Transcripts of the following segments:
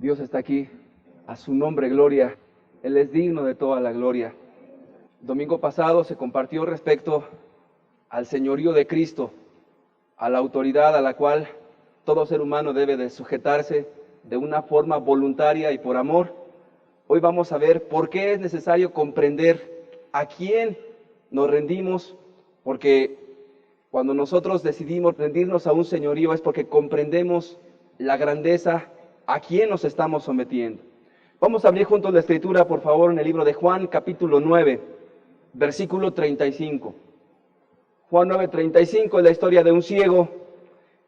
Dios está aquí, a su nombre gloria, Él es digno de toda la gloria. El domingo pasado se compartió respecto al señorío de Cristo, a la autoridad a la cual todo ser humano debe de sujetarse de una forma voluntaria y por amor. Hoy vamos a ver por qué es necesario comprender a quién nos rendimos, porque cuando nosotros decidimos rendirnos a un señorío es porque comprendemos la grandeza a quién nos estamos sometiendo. Vamos a abrir juntos la escritura, por favor, en el libro de Juan, capítulo 9, versículo 35. Juan 9:35 es la historia de un ciego.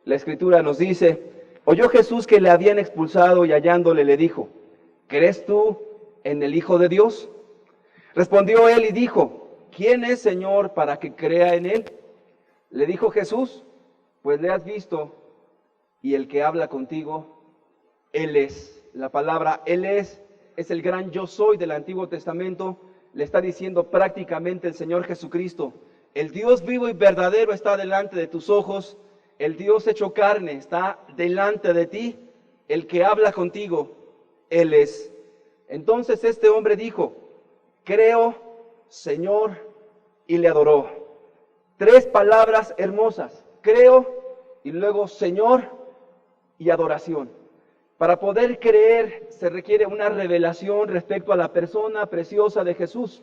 La escritura nos dice: oyó Jesús que le habían expulsado y hallándole le dijo: ¿crees tú en el Hijo de Dios? Respondió él y dijo: ¿quién es, Señor, para que crea en él? Le dijo Jesús: pues le has visto, y el que habla contigo, Él es. La palabra Él es el gran yo soy del Antiguo Testamento. Le está diciendo prácticamente el Señor Jesucristo: el Dios vivo y verdadero está delante de tus ojos, el Dios hecho carne está delante de ti, el que habla contigo, Él es. Entonces este hombre dijo: creo, Señor, y le adoró. Tres palabras hermosas: creo, y luego Señor y adoración. Para poder creer se requiere una revelación respecto a la persona preciosa de Jesús.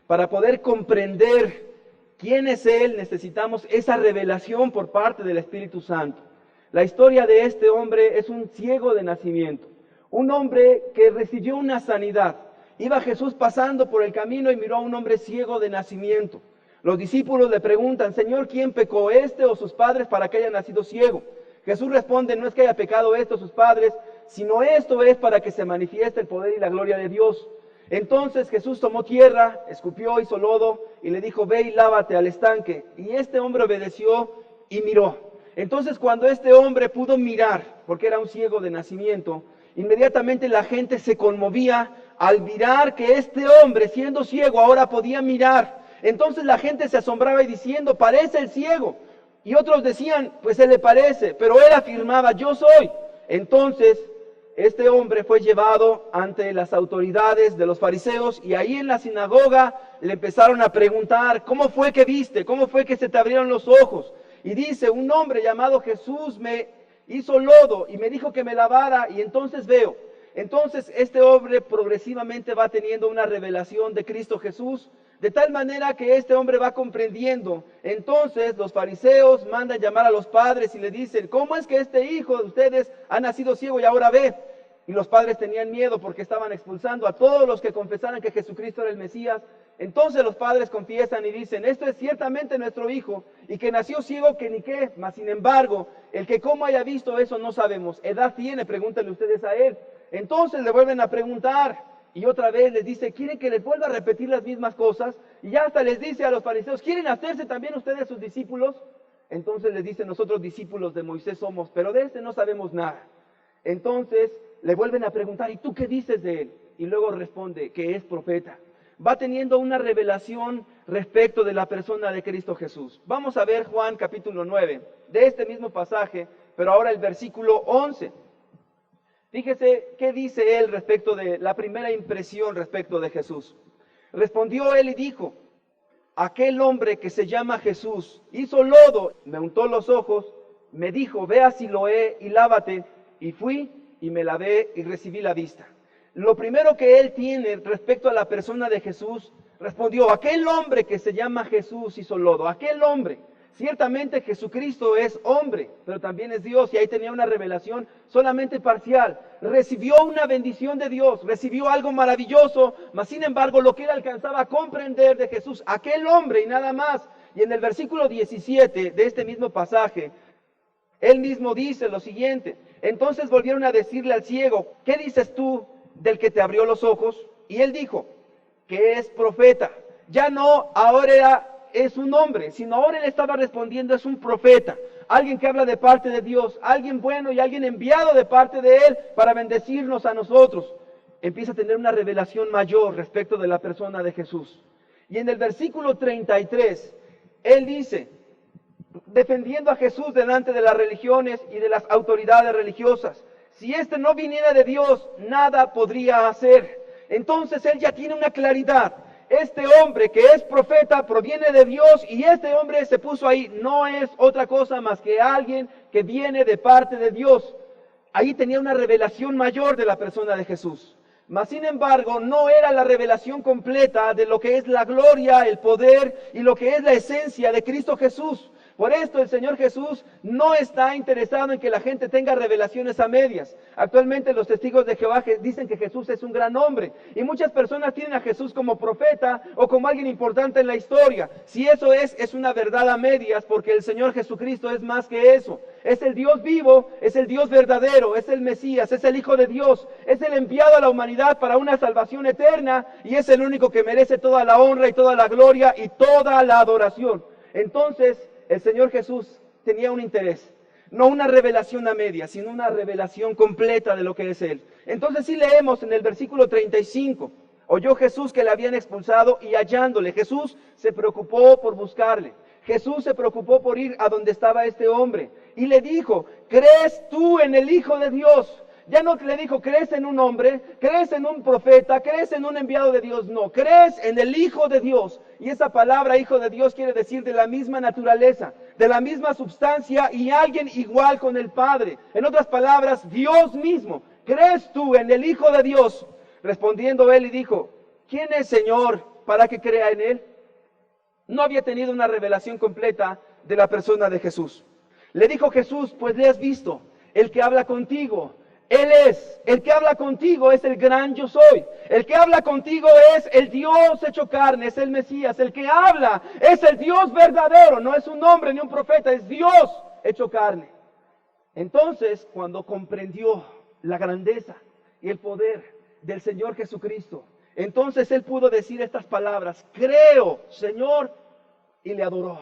Para poder comprender quién es Él, necesitamos esa revelación por parte del Espíritu Santo. La historia de este hombre es un ciego de nacimiento, un hombre que recibió una sanidad. Iba Jesús pasando por el camino y miró a un hombre ciego de nacimiento. Los discípulos le preguntan: Señor, ¿quién pecó, este o sus padres, para que haya nacido ciego? Jesús responde: no es que haya pecado esto o sus padres, sino esto es para que se manifieste el poder y la gloria de Dios. Entonces Jesús tomó tierra, escupió, hizo lodo y le dijo: ve y lávate al estanque. Y este hombre obedeció y miró. Entonces cuando este hombre pudo mirar, porque era un ciego de nacimiento, inmediatamente la gente se conmovía al mirar que este hombre, siendo ciego, ahora podía mirar. Entonces la gente se asombraba y diciendo: parece el ciego. Y otros decían: pues se le parece. Pero él afirmaba: yo soy. Entonces este hombre fue llevado ante las autoridades de los fariseos, y ahí en la sinagoga le empezaron a preguntar: ¿cómo fue que viste? ¿Cómo fue que se te abrieron los ojos? Y dice: un hombre llamado Jesús me hizo lodo y me dijo que me lavara, y entonces veo. Entonces este hombre progresivamente va teniendo una revelación de Cristo Jesús, de tal manera que este hombre va comprendiendo. Entonces los fariseos mandan llamar a los padres y le dicen: ¿cómo es que este hijo de ustedes ha nacido ciego y ahora ve? Y los padres tenían miedo porque estaban expulsando a todos los que confesaran que Jesucristo era el Mesías. Entonces los padres confiesan y dicen: esto es ciertamente nuestro hijo, y que nació ciego que ni qué, mas sin embargo, el que cómo haya visto eso no sabemos. ¿Edad tiene? Pregúntenle ustedes a él. Entonces le vuelven a preguntar, y otra vez les dice: ¿quieren que les vuelva a repetir las mismas cosas? Y ya hasta les dice a los fariseos: ¿quieren hacerse también ustedes sus discípulos? Entonces les dice: nosotros discípulos de Moisés somos, pero de este no sabemos nada. Entonces le vuelven a preguntar: ¿y tú qué dices de él? Y luego responde que es profeta. Va teniendo una revelación respecto de la persona de Cristo Jesús. Vamos a ver Juan capítulo 9, de este mismo pasaje, pero ahora el versículo 11. Fíjese qué dice él respecto de la primera impresión respecto de Jesús. Respondió él y dijo: aquel hombre que se llama Jesús hizo lodo, me untó los ojos, me dijo: ve a Siloé y lávate. Y fui y me lavé y recibí la vista. Lo primero que él tiene respecto a la persona de Jesús, respondió: aquel hombre que se llama Jesús hizo lodo. Aquel hombre. Ciertamente Jesucristo es hombre, pero también es Dios, y ahí tenía una revelación solamente parcial. Recibió una bendición de Dios, recibió algo maravilloso, mas sin embargo lo que él alcanzaba a comprender de Jesús, aquel hombre y nada más. Y en el versículo 17 de este mismo pasaje, él mismo dice lo siguiente: entonces volvieron a decirle al ciego: ¿qué dices tú del que te abrió los ojos? Y él dijo que es profeta. Ya no ahora es un hombre, sino ahora él estaba respondiendo: es un profeta, alguien que habla de parte de Dios, alguien bueno y alguien enviado de parte de él para bendecirnos a nosotros. Empieza a tener una revelación mayor respecto de la persona de Jesús. Y en el versículo 33, él dice, defendiendo a Jesús delante de las religiones y de las autoridades religiosas: Si este no viniera de Dios, nada podría hacer. Entonces él ya tiene una claridad. Este hombre que es profeta proviene de Dios y este hombre se puso ahí. No es otra cosa más que alguien que viene de parte de Dios. Ahí tenía una revelación mayor de la persona de Jesús. Mas sin embargo, no era la revelación completa de lo que es la gloria, el poder y lo que es la esencia de Cristo Jesús. Por esto el Señor Jesús no está interesado en que la gente tenga revelaciones a medias. Actualmente los testigos de Jehová dicen que Jesús es un gran hombre y muchas personas tienen a Jesús como profeta o como alguien importante en la historia. Si eso es una verdad a medias, porque el Señor Jesucristo es más que eso. Es el Dios vivo, es el Dios verdadero, es el Mesías, es el Hijo de Dios, es el enviado a la humanidad para una salvación eterna y es el único que merece toda la honra y toda la gloria y toda la adoración. Entonces, el Señor Jesús tenía un interés, no una revelación a medias, sino una revelación completa de lo que es Él. Entonces si leemos en el versículo 35, oyó Jesús que le habían expulsado y hallándole, Jesús se preocupó por buscarle. Jesús se preocupó por ir a donde estaba este hombre y le dijo, ¿crees tú en el Hijo de Dios? Ya no le dijo, ¿crees en un hombre? ¿Crees en un profeta? ¿Crees en un enviado de Dios? No, crees en el Hijo de Dios. Y esa palabra Hijo de Dios quiere decir de la misma naturaleza, de la misma substancia y alguien igual con el Padre. En otras palabras, Dios mismo. ¿Crees tú en el Hijo de Dios? Respondiendo él y dijo, ¿quién es Señor para que crea en él? No había tenido una revelación completa de la persona de Jesús. Le dijo Jesús, pues le has visto, el que habla contigo. Él es, el que habla contigo es el gran yo soy. El que habla contigo es el Dios hecho carne, es el Mesías. El que habla es el Dios verdadero, no es un hombre ni un profeta, es Dios hecho carne. Entonces, cuando comprendió la grandeza y el poder del Señor Jesucristo, entonces él pudo decir estas palabras, creo, Señor, y le adoró.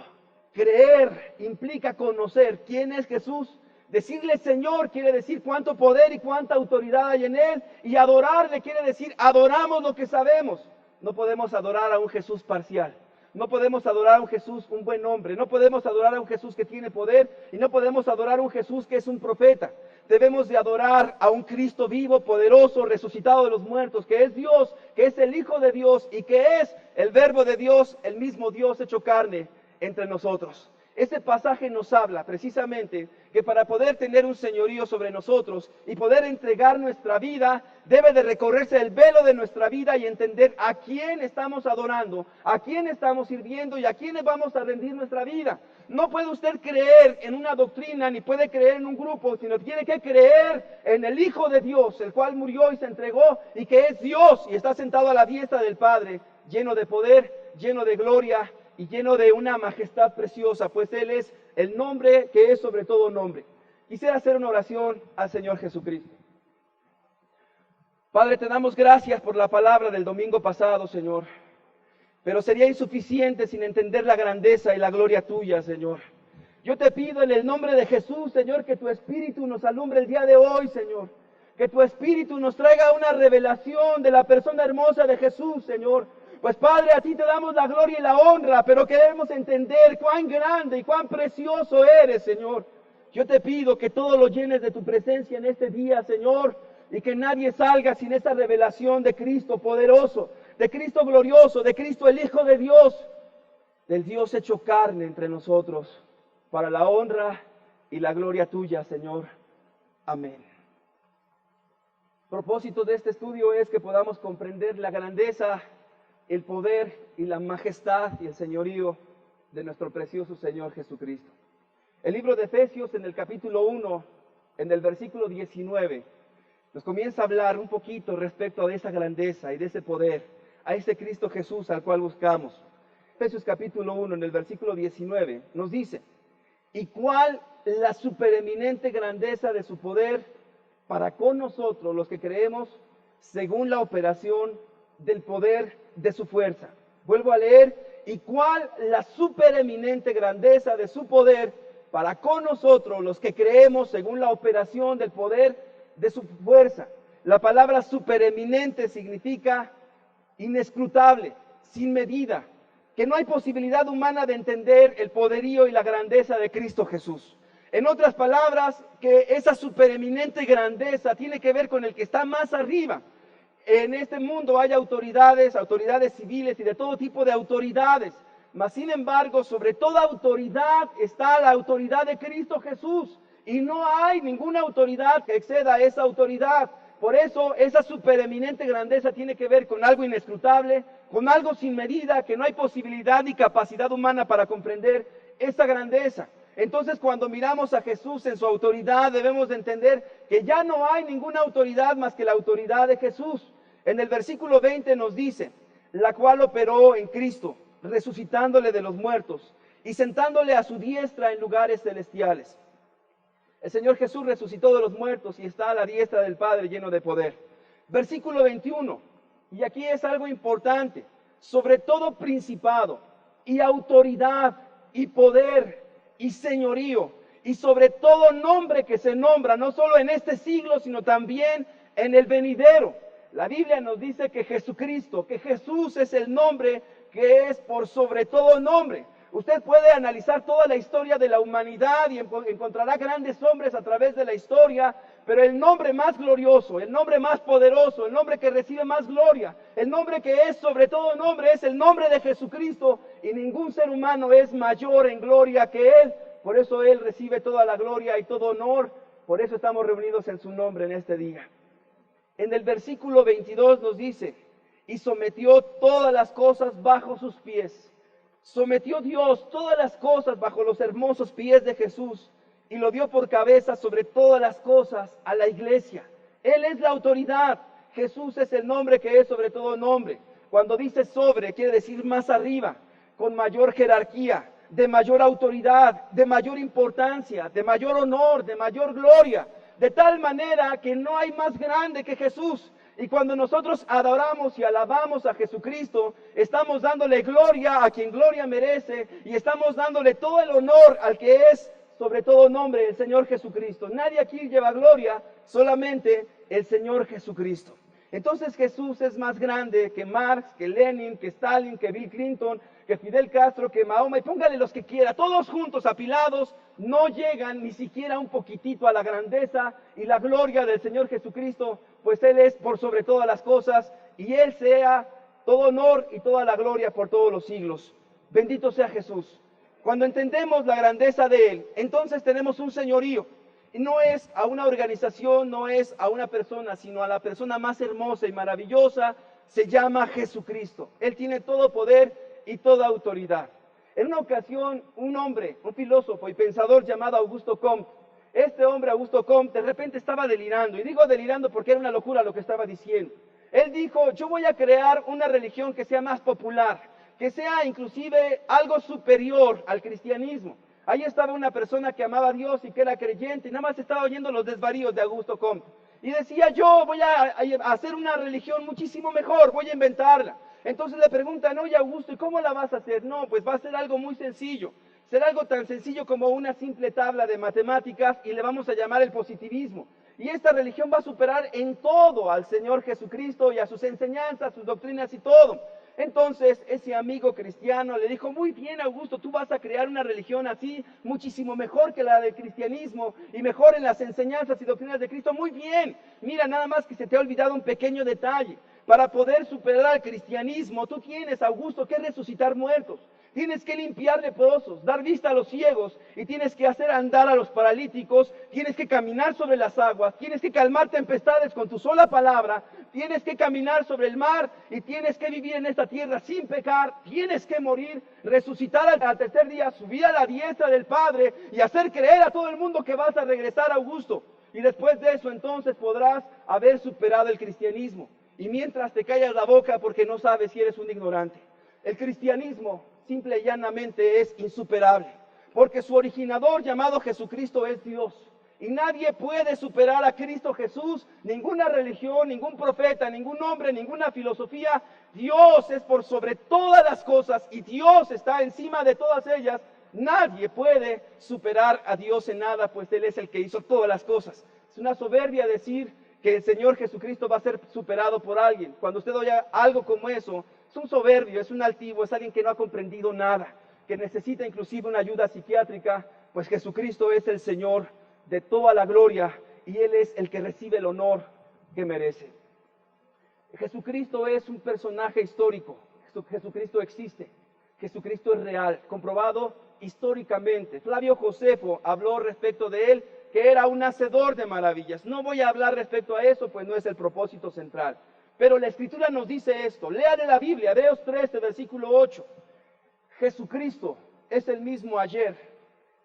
Creer implica conocer quién es Jesús. Decirle Señor quiere decir cuánto poder y cuánta autoridad hay en Él. Y adorarle quiere decir adoramos lo que sabemos. No podemos adorar a un Jesús parcial. No podemos adorar a un Jesús, un buen hombre. No podemos adorar a un Jesús que tiene poder. Y no podemos adorar a un Jesús que es un profeta. Debemos de adorar a un Cristo vivo, poderoso, resucitado de los muertos, que es Dios, que es el Hijo de Dios y que es el Verbo de Dios, el mismo Dios hecho carne entre nosotros. Este pasaje nos habla precisamente que para poder tener un señorío sobre nosotros y poder entregar nuestra vida, debe de recorrerse el velo de nuestra vida y entender a quién estamos adorando, a quién estamos sirviendo y a quiénes vamos a rendir nuestra vida. No puede usted creer en una doctrina ni puede creer en un grupo, sino tiene que creer en el Hijo de Dios, el cual murió y se entregó y que es Dios y está sentado a la diestra del Padre, lleno de poder, lleno de gloria y lleno de una majestad preciosa, pues Él es el nombre que es sobre todo nombre. Quisiera hacer una oración al Señor Jesucristo. Padre, te damos gracias por la palabra del domingo pasado, Señor. Pero sería insuficiente sin entender la grandeza y la gloria tuya, Señor. Yo te pido en el nombre de Jesús, Señor, que tu Espíritu nos alumbre el día de hoy, Señor. Que tu Espíritu nos traiga una revelación de la persona hermosa de Jesús, Señor. Pues Padre, a ti te damos la gloria y la honra, pero queremos entender cuán grande y cuán precioso eres, Señor. Yo te pido que todo lo llenes de tu presencia en este día, Señor, y que nadie salga sin esta revelación de Cristo poderoso, de Cristo glorioso, de Cristo el Hijo de Dios, del Dios hecho carne entre nosotros, para la honra y la gloria tuya, Señor. Amén. El propósito de este estudio es que podamos comprender la grandeza, el poder y la majestad y el señorío de nuestro precioso Señor Jesucristo. El libro de Efesios en el capítulo 1, en el versículo 19, nos comienza a hablar un poquito respecto a esa grandeza y de ese poder, a ese Cristo Jesús al cual buscamos. Efesios capítulo 1, en el versículo 19, nos dice, ¿y cuál la supereminente grandeza de su poder para con nosotros los que creemos según la operación del poder de su fuerza? Vuelvo a leer, ¿y cuál la supereminente grandeza de su poder para con nosotros los que creemos según la operación del poder de su fuerza? La palabra supereminente significa inescrutable, sin medida, que no hay posibilidad humana de entender el poderío y la grandeza de Cristo Jesús. En otras palabras, que esa supereminente grandeza tiene que ver con el que está más arriba. En este mundo hay autoridades, autoridades civiles y de todo tipo de autoridades. Mas sin embargo, sobre toda autoridad está la autoridad de Cristo Jesús. Y no hay ninguna autoridad que exceda a esa autoridad. Por eso esa supereminente grandeza tiene que ver con algo inescrutable, con algo sin medida, que no hay posibilidad ni capacidad humana para comprender esa grandeza. Entonces, cuando miramos a Jesús en su autoridad, debemos de entender que ya no hay ninguna autoridad más que la autoridad de Jesús. En el versículo 20 nos dice, la cual operó en Cristo, resucitándole de los muertos y sentándole a su diestra en lugares celestiales. El Señor Jesús resucitó de los muertos y está a la diestra del Padre lleno de poder. Versículo 21, y aquí es algo importante, sobre todo principado y autoridad y poder y señorío y sobre todo nombre que se nombra, no solo en este siglo, sino también en el venidero. La Biblia nos dice que Jesucristo, que Jesús es el nombre que es por sobre todo nombre. Usted puede analizar toda la historia de la humanidad y encontrará grandes hombres a través de la historia, pero el nombre más glorioso, el nombre más poderoso, el nombre que recibe más gloria, el nombre que es sobre todo nombre es el nombre de Jesucristo, y ningún ser humano es mayor en gloria que Él. Por eso Él recibe toda la gloria y todo honor. Por eso estamos reunidos en su nombre en este día. En el versículo 22 nos dice, y sometió todas las cosas bajo sus pies. Sometió Dios todas las cosas bajo los hermosos pies de Jesús y lo dio por cabeza sobre todas las cosas a la iglesia. Él es la autoridad. Jesús es el nombre que es sobre todo nombre. Cuando dice sobre, quiere decir más arriba, con mayor jerarquía, de mayor autoridad, de mayor importancia, de mayor honor, de mayor gloria. De tal manera que no hay más grande que Jesús. Y cuando nosotros adoramos y alabamos a Jesucristo, estamos dándole gloria a quien gloria merece y estamos dándole todo el honor al que es sobre todo nombre, el Señor Jesucristo. Nadie aquí lleva gloria, solamente el Señor Jesucristo. Entonces Jesús es más grande que Marx, que Lenin, que Stalin, que Bill Clinton, que Fidel Castro, que Mahoma, y póngale los que quiera, todos juntos, apilados, no llegan ni siquiera un poquitito a la grandeza y la gloria del Señor Jesucristo, pues Él es por sobre todas las cosas, y Él sea todo honor y toda la gloria por todos los siglos. Bendito sea Jesús. Cuando entendemos la grandeza de Él, entonces tenemos un señorío. Y no es a una organización, no es a una persona, sino a la persona más hermosa y maravillosa, se llama Jesucristo. Él tiene todo poder y toda autoridad. En una ocasión, un hombre, un filósofo y pensador llamado Augusto Comte, este hombre, Augusto Comte, de repente estaba delirando, y digo delirando porque era una locura lo que estaba diciendo. Él dijo, yo voy a crear una religión que sea más popular, que sea inclusive algo superior al cristianismo. Ahí estaba una persona que amaba a Dios y que era creyente, y nada más estaba oyendo los desvaríos de Augusto Comte. Y decía, yo voy a hacer una religión muchísimo mejor, voy a inventarla. Entonces le preguntan, oye Augusto, ¿y cómo la vas a hacer? No, pues va a ser algo muy sencillo. Será algo tan sencillo como una simple tabla de matemáticas y le vamos a llamar el positivismo. Y esta religión va a superar en todo al Señor Jesucristo y a sus enseñanzas, sus doctrinas y todo. Entonces ese amigo cristiano le dijo, muy bien Augusto, tú vas a crear una religión así, muchísimo mejor que la del cristianismo y mejor en las enseñanzas y doctrinas de Cristo. Muy bien, mira, nada más que se te ha olvidado un pequeño detalle. Para poder superar al cristianismo, tú tienes, Augusto, que resucitar muertos. Tienes que limpiar leprosos, dar vista a los ciegos, y tienes que hacer andar a los paralíticos, tienes que caminar sobre las aguas, tienes que calmar tempestades con tu sola palabra, tienes que caminar sobre el mar y tienes que vivir en esta tierra sin pecar, tienes que morir, resucitar al tercer día, subir a la diestra del Padre y hacer creer a todo el mundo que vas a regresar, Augusto. Y después de eso entonces podrás haber superado el cristianismo. Y mientras te callas la boca porque no sabes si eres un ignorante. El cristianismo simple y llanamente es insuperable, porque su originador llamado Jesucristo es Dios. Y nadie puede superar a Cristo Jesús, ninguna religión, ningún profeta, ningún hombre, ninguna filosofía. Dios es por sobre todas las cosas y Dios está encima de todas ellas. Nadie puede superar a Dios en nada, pues Él es el que hizo todas las cosas. Es una soberbia decir que el Señor Jesucristo va a ser superado por alguien. Cuando usted oye algo como eso, es un soberbio, es un altivo, es alguien que no ha comprendido nada, que necesita inclusive una ayuda psiquiátrica Pues Jesucristo es el Señor de toda la gloria y Él es el que recibe el honor que merece. Jesucristo es un personaje histórico. Jesucristo existe. Jesucristo es real, comprobado históricamente. Flavio Josefo habló respecto de Él, que era un hacedor de maravillas. No voy a hablar respecto a eso, pues no es el propósito central. Pero la Escritura nos dice esto. Lea de la Biblia, Hebreos 13, versículo 8. Jesucristo es el mismo ayer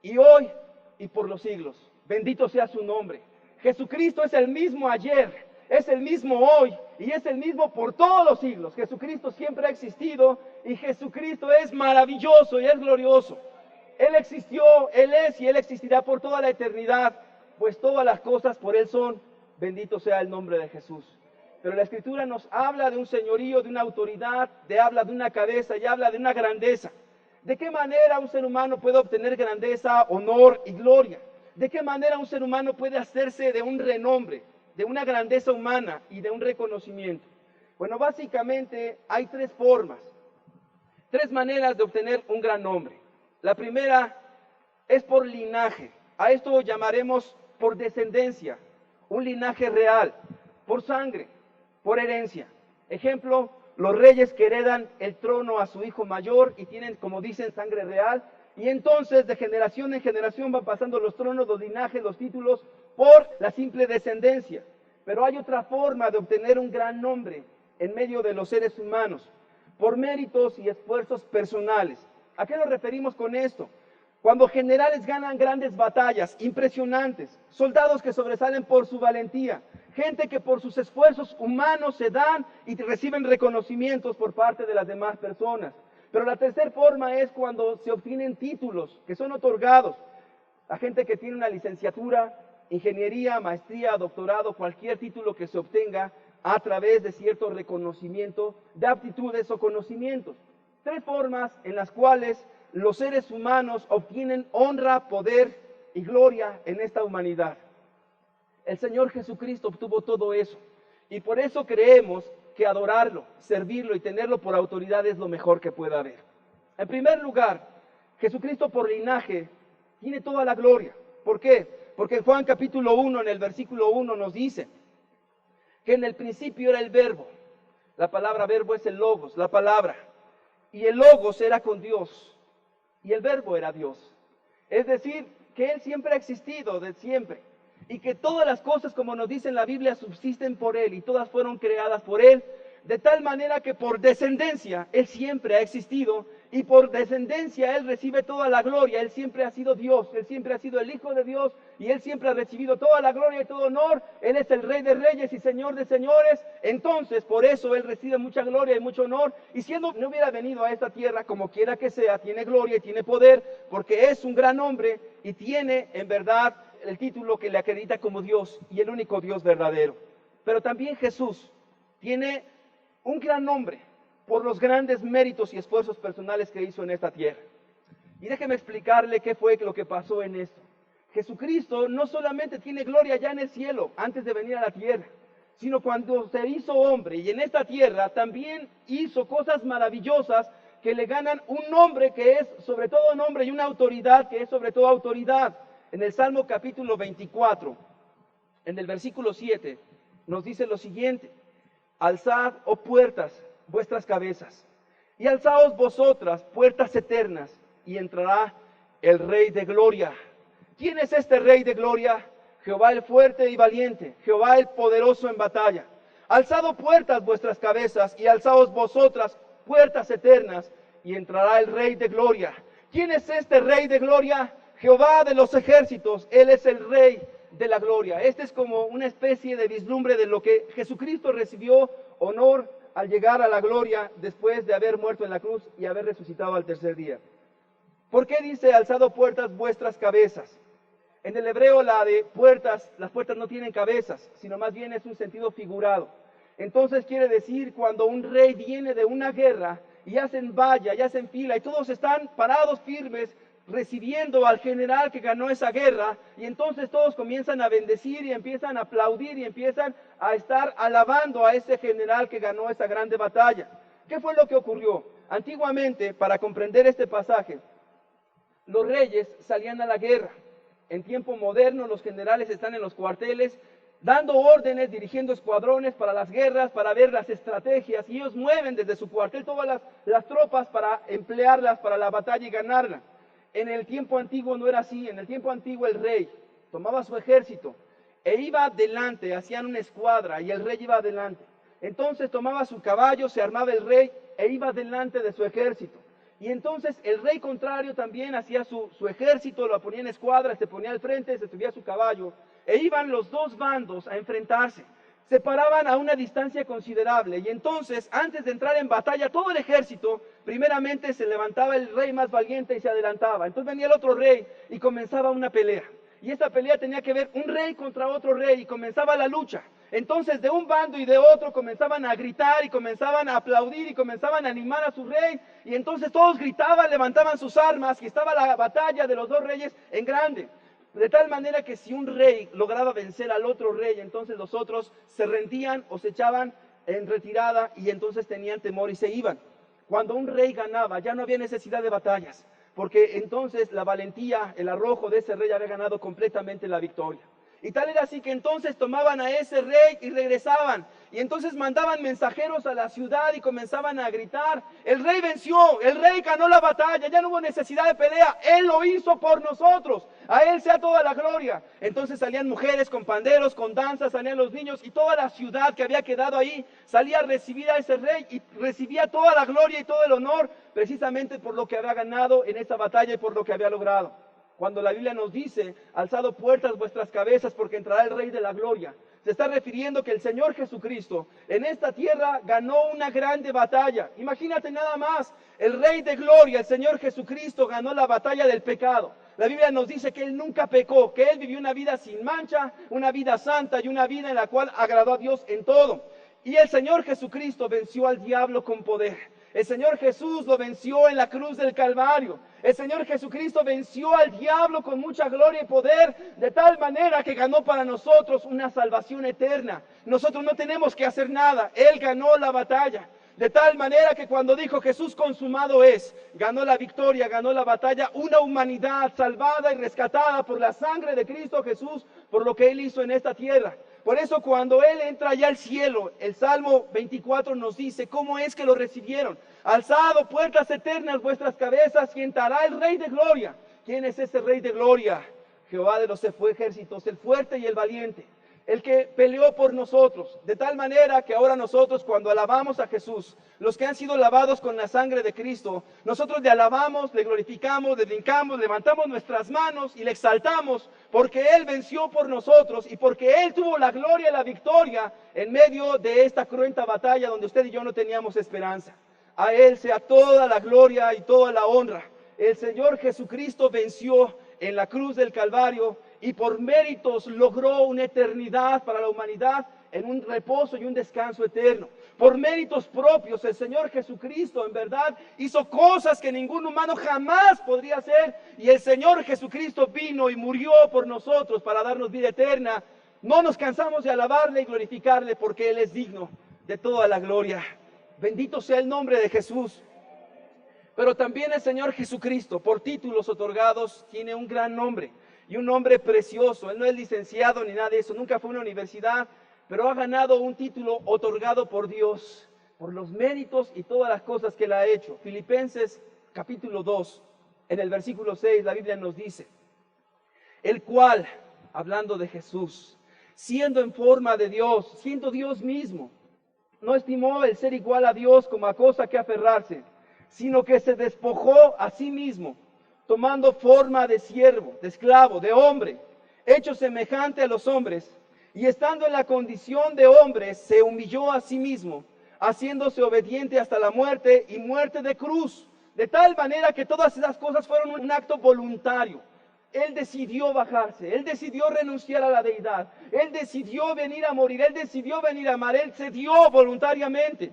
y hoy y por los siglos. Bendito sea su nombre. Jesucristo es el mismo ayer, es el mismo hoy y es el mismo por todos los siglos. Jesucristo siempre ha existido y Jesucristo es maravilloso y es glorioso. Él existió, Él es y Él existirá por toda la eternidad, pues todas las cosas por Él son. Bendito sea el nombre de Jesús. Pero la Escritura nos habla de un señorío, de una autoridad, habla de una cabeza y habla de una grandeza. ¿De qué manera un ser humano puede obtener grandeza, honor y gloria? ¿De qué manera un ser humano puede hacerse de un renombre, de una grandeza humana y de un reconocimiento? Bueno, básicamente hay tres formas, tres maneras de obtener un gran nombre. La primera es por linaje. A esto llamaremos por descendencia, un linaje real, por sangre, por herencia. Ejemplo, los reyes que heredan el trono a su hijo mayor y tienen, como dicen, sangre real. Y entonces de generación en generación van pasando los tronos, los linajes, los títulos por la simple descendencia. Pero hay otra forma de obtener un gran nombre en medio de los seres humanos, por méritos y esfuerzos personales. ¿A qué nos referimos con esto? Cuando generales ganan grandes batallas impresionantes, soldados que sobresalen por su valentía, gente que por sus esfuerzos humanos se dan y reciben reconocimientos por parte de las demás personas. Pero la tercera forma es cuando se obtienen títulos que son otorgados. La gente que tiene una licenciatura, ingeniería, maestría, doctorado, cualquier título que se obtenga a través de cierto reconocimiento de aptitudes o conocimientos. Tres formas en las cuales los seres humanos obtienen honra, poder y gloria en esta humanidad. El Señor Jesucristo obtuvo todo eso y por eso creemos que adorarlo, servirlo y tenerlo por autoridad es lo mejor que pueda haber. En primer lugar, Jesucristo por linaje tiene toda la gloria. ¿Por qué? Porque en Juan capítulo 1, en el versículo 1 nos dice que en el principio era el verbo. La palabra verbo es el logos, la palabra. Y el logos era con Dios y el verbo era Dios. Es decir, que Él siempre ha existido, de siempre. Y que todas las cosas, como nos dice en la Biblia, subsisten por Él y todas fueron creadas por Él, de tal manera que por descendencia Él siempre ha existido y por descendencia Él recibe toda la gloria. Él siempre ha sido Dios, Él siempre ha sido el Hijo de Dios y Él siempre ha recibido toda la gloria y todo honor. Él es el Rey de Reyes y Señor de Señores. Entonces, por eso Él recibe mucha gloria y mucho honor. Y si Él no hubiera venido a esta tierra, como quiera que sea, tiene gloria y tiene poder, porque es un gran hombre y tiene en verdad el título que le acredita como Dios y el único Dios verdadero. Pero también Jesús tiene un gran nombre por los grandes méritos y esfuerzos personales que hizo en esta tierra. Y déjeme explicarle qué fue lo que pasó en esto. Jesucristo no solamente tiene gloria ya en el cielo antes de venir a la tierra, sino cuando se hizo hombre y en esta tierra también hizo cosas maravillosas que le ganan un nombre que es sobre todo nombre y una autoridad que es sobre todo autoridad. En el Salmo capítulo 24, en el versículo 7, nos dice lo siguiente: alzad, oh puertas, vuestras cabezas, y alzaos vosotras, puertas eternas, y entrará el Rey de gloria. ¿Quién es este Rey de gloria? Jehová el fuerte y valiente, Jehová el poderoso en batalla. Alzad puertas vuestras cabezas, y alzaos vosotras, puertas eternas, y entrará el Rey de gloria. ¿Quién es este Rey de gloria? Jehová de los ejércitos, Él es el Rey de la gloria. Este es como una especie de vislumbre de lo que Jesucristo recibió honor al llegar a la gloria después de haber muerto en la cruz y haber resucitado al tercer día. ¿Por qué dice alzado puertas vuestras cabezas? En el hebreo las puertas no tienen cabezas, sino más bien es un sentido figurado. Entonces quiere decir cuando un rey viene de una guerra y hacen valla, y hacen fila y todos están parados firmes recibiendo al general que ganó esa guerra, y entonces todos comienzan a bendecir y empiezan a aplaudir y empiezan a estar alabando a ese general que ganó esa grande batalla. ¿Qué fue lo que ocurrió? Antiguamente, para comprender este pasaje, los reyes salían a la guerra. En tiempo moderno los generales están en los cuarteles dando órdenes, dirigiendo escuadrones para las guerras, para ver las estrategias, y ellos mueven desde su cuartel todas las tropas para emplearlas para la batalla y ganarla. En el tiempo antiguo no era así. En el tiempo antiguo el rey tomaba su ejército e iba adelante, hacían una escuadra y el rey iba adelante. Entonces tomaba su caballo, se armaba el rey e iba delante de su ejército. Y entonces el rey contrario también hacía su ejército, lo ponía en escuadra, se ponía al frente, se subía a su caballo, e iban los dos bandos a enfrentarse. Se paraban a una distancia considerable, y entonces, antes de entrar en batalla, todo el ejército, primeramente se levantaba el rey más valiente y se adelantaba. Entonces venía el otro rey y comenzaba una pelea. Y esta pelea tenía que ver un rey contra otro rey, y comenzaba la lucha. Entonces de un bando y de otro comenzaban a gritar y comenzaban a aplaudir y comenzaban a animar a su rey, y entonces todos gritaban, levantaban sus armas, y estaba la batalla de los dos reyes en grande. De tal manera que si un rey lograba vencer al otro rey, entonces los otros se rendían o se echaban en retirada, y entonces tenían temor y se iban. Cuando un rey ganaba, ya no había necesidad de batallas, porque entonces la valentía, el arrojo de ese rey había ganado completamente la victoria. Y tal era así que entonces tomaban a ese rey y regresaban. Y entonces mandaban mensajeros a la ciudad y comenzaban a gritar: el rey venció, el rey ganó la batalla, ya no hubo necesidad de pelea, él lo hizo por nosotros, a él sea toda la gloria. Entonces salían mujeres con panderos, con danzas, salían los niños, y toda la ciudad que había quedado ahí salía a recibir a ese rey y recibía toda la gloria y todo el honor, precisamente por lo que había ganado en esa batalla y por lo que había logrado. Cuando la Biblia nos dice: alzado puertas vuestras cabezas, porque entrará el Rey de la Gloria, se está refiriendo que el Señor Jesucristo en esta tierra ganó una grande batalla. Imagínate nada más, el Rey de Gloria, el Señor Jesucristo, ganó la batalla del pecado. La Biblia nos dice que Él nunca pecó, que Él vivió una vida sin mancha, una vida santa y una vida en la cual agradó a Dios en todo. Y el Señor Jesucristo venció al diablo con poder. El Señor Jesús lo venció en la cruz del Calvario. El Señor Jesucristo venció al diablo con mucha gloria y poder, de tal manera que ganó para nosotros una salvación eterna. Nosotros no tenemos que hacer nada, Él ganó la batalla. De tal manera que cuando dijo Jesús consumado es, ganó la victoria, ganó la batalla, una humanidad salvada y rescatada por la sangre de Cristo Jesús, por lo que Él hizo en esta tierra. Por eso cuando Él entra allá al cielo, el Salmo 24 nos dice cómo es que lo recibieron. Alzado puertas eternas vuestras cabezas, y entrará el Rey de Gloria. ¿Quién es ese Rey de Gloria? Jehová de los ejércitos, el fuerte y el valiente, el que peleó por nosotros, de tal manera que ahora nosotros, cuando alabamos a Jesús, los que han sido lavados con la sangre de Cristo, nosotros le alabamos, le glorificamos, le brincamos, levantamos nuestras manos y le exaltamos, porque Él venció por nosotros y porque Él tuvo la gloria y la victoria en medio de esta cruenta batalla donde usted y yo no teníamos esperanza. A Él sea toda la gloria y toda la honra. El Señor Jesucristo venció en la cruz del Calvario, y por méritos logró una eternidad para la humanidad en un reposo y un descanso eterno. Por méritos propios, el Señor Jesucristo en verdad hizo cosas que ningún humano jamás podría hacer, y el Señor Jesucristo vino y murió por nosotros para darnos vida eterna. No nos cansamos de alabarle y glorificarle, porque Él es digno de toda la gloria. Bendito sea el nombre de Jesús. Pero también el Señor Jesucristo, por títulos otorgados, tiene un gran nombre. Y un nombre precioso. Él no es licenciado ni nada de eso, nunca fue a una universidad, pero ha ganado un título otorgado por Dios, por los méritos y todas las cosas que Él ha hecho. Filipenses capítulo 2, en el versículo 6, la Biblia nos dice: el cual, hablando de Jesús, siendo en forma de Dios, siendo Dios mismo, no estimó el ser igual a Dios como a cosa que aferrarse, sino que se despojó a sí mismo, tomando forma de siervo, de esclavo, de hombre, hecho semejante a los hombres, y estando en la condición de hombre, se humilló a sí mismo, haciéndose obediente hasta la muerte, y muerte de cruz. De tal manera que todas esas cosas fueron un acto voluntario. Él decidió bajarse, Él decidió renunciar a la deidad, Él decidió venir a morir, Él decidió venir a amar, Él se dio voluntariamente.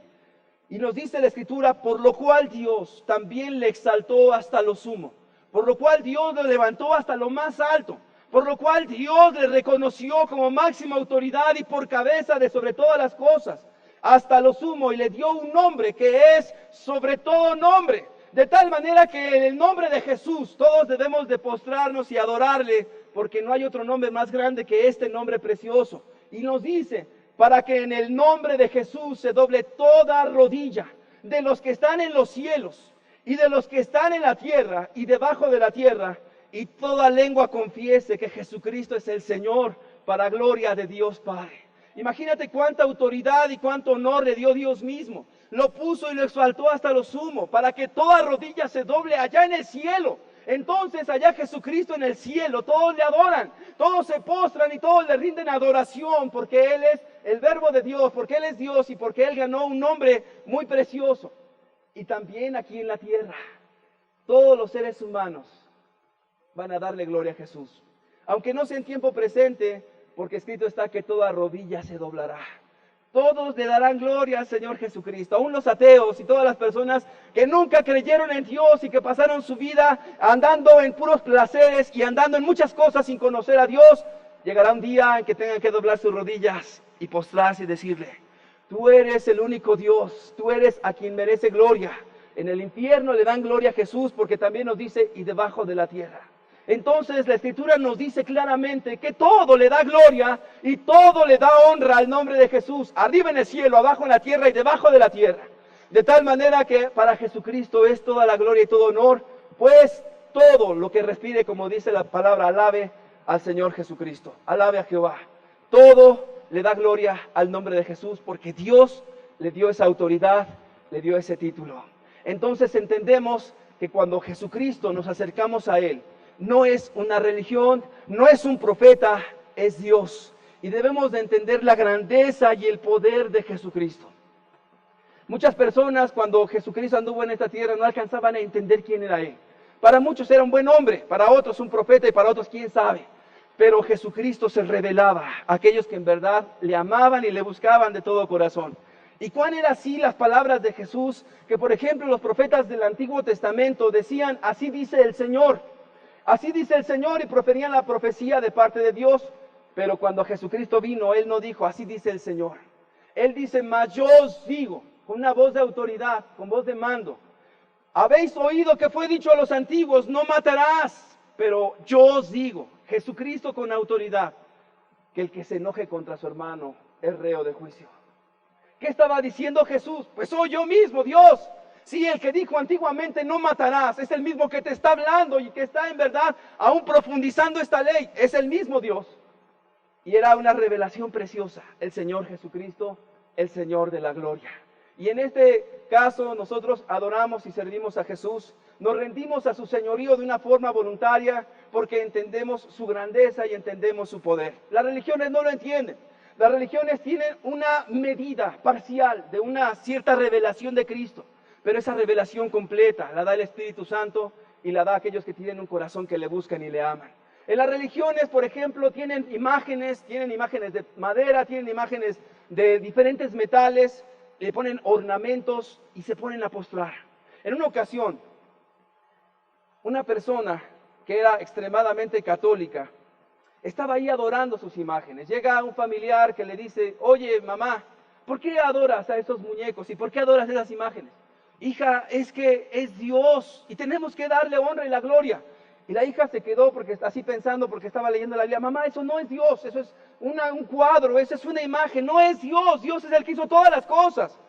Y nos dice la Escritura: por lo cual Dios también le exaltó hasta lo sumo. Por lo cual Dios le levantó hasta lo más alto, por lo cual Dios le reconoció como máxima autoridad y por cabeza de sobre todas las cosas, hasta lo sumo, y le dio un nombre que es sobre todo nombre, De tal manera que en el nombre de Jesús todos debemos de postrarnos y adorarle, porque no hay otro nombre más grande que este nombre precioso. Y nos dice, para que en el nombre de Jesús se doble toda rodilla de los que están en los cielos y de los que están en la tierra y debajo de la tierra, y toda lengua confiese que Jesucristo es el Señor, para gloria de Dios Padre. Imagínate cuánta autoridad y cuánto honor le dio Dios mismo. Lo puso y lo exaltó hasta lo sumo, para que toda rodilla se doble allá en el cielo. Entonces allá Jesucristo en el cielo, todos le adoran, todos se postran y todos le rinden adoración, porque Él es el Verbo de Dios, porque Él es Dios y porque Él ganó un nombre muy precioso. Y también aquí en la tierra, todos los seres humanos van a darle gloria a Jesús. Aunque no sea en tiempo presente, porque escrito está que toda rodilla se doblará. Todos le darán gloria al Señor Jesucristo, aún los ateos y todas las personas que nunca creyeron en Dios y que pasaron su vida andando en puros placeres y andando en muchas cosas sin conocer a Dios. Llegará un día en que tengan que doblar sus rodillas y postrarse y decirle: tú eres el único Dios, tú eres a quien merece gloria. En el infierno le dan gloria a Jesús, porque también nos dice: y debajo de la tierra. Entonces la Escritura nos dice claramente que todo le da gloria y todo le da honra al nombre de Jesús, arriba en el cielo, abajo en la tierra y debajo de la tierra. De tal manera que para Jesucristo es toda la gloria y todo honor, pues todo lo que respire, como dice la palabra, alabe al Señor Jesucristo, alabe a Jehová. Todo le da gloria al nombre de Jesús, porque Dios le dio esa autoridad, le dio ese título. Entonces entendemos que cuando Jesucristo nos acercamos a Él, no es una religión, no es un profeta, es Dios. Y debemos de entender la grandeza y el poder de Jesucristo. Muchas personas, cuando Jesucristo anduvo en esta tierra, no alcanzaban a entender quién era Él. Para muchos era un buen hombre, para otros un profeta y para otros quién sabe. Pero Jesucristo se revelaba a aquellos que en verdad le amaban y le buscaban de todo corazón. ¿Y cuán eran así las palabras de Jesús? Que por ejemplo los profetas del Antiguo Testamento decían: así dice el Señor. Así dice el Señor, y proferían la profecía de parte de Dios. Pero cuando Jesucristo vino, Él no dijo: así dice el Señor. Él dice: mas yo os digo, con una voz de autoridad, con voz de mando: habéis oído que fue dicho a los antiguos: no matarás. Pero yo os digo, Jesucristo con autoridad, que el que se enoje contra su hermano es reo de juicio. ¿Qué estaba diciendo Jesús? Pues soy yo mismo, Dios. Sí, el que dijo antiguamente: no matarás, es el mismo que te está hablando y que está en verdad aún profundizando esta ley. Es el mismo Dios. Y era una revelación preciosa, el Señor Jesucristo, el Señor de la gloria. Y en este caso nosotros adoramos y servimos a Jesús, nos rendimos a su señorío de una forma voluntaria, porque entendemos su grandeza y entendemos su poder. Las religiones no lo entienden. Las religiones tienen una medida parcial de una cierta revelación de Cristo. Pero esa revelación completa la da el Espíritu Santo y la da a aquellos que tienen un corazón que le buscan y le aman. En las religiones, por ejemplo, tienen imágenes de madera, tienen imágenes de diferentes metales, le ponen ornamentos y se ponen a postrar. En una ocasión, una persona que era extremadamente católica estaba ahí adorando sus imágenes. Llega un familiar que le dice: oye, mamá, ¿por qué adoras a esos muñecos y por qué adoras esas imágenes? Hija, es que es Dios y tenemos que darle honra y la gloria. Y la hija se quedó porque así pensando, porque estaba leyendo la Biblia: mamá, eso no es Dios, eso es un cuadro, eso es una imagen, no es Dios, Dios es el que hizo todas las cosas.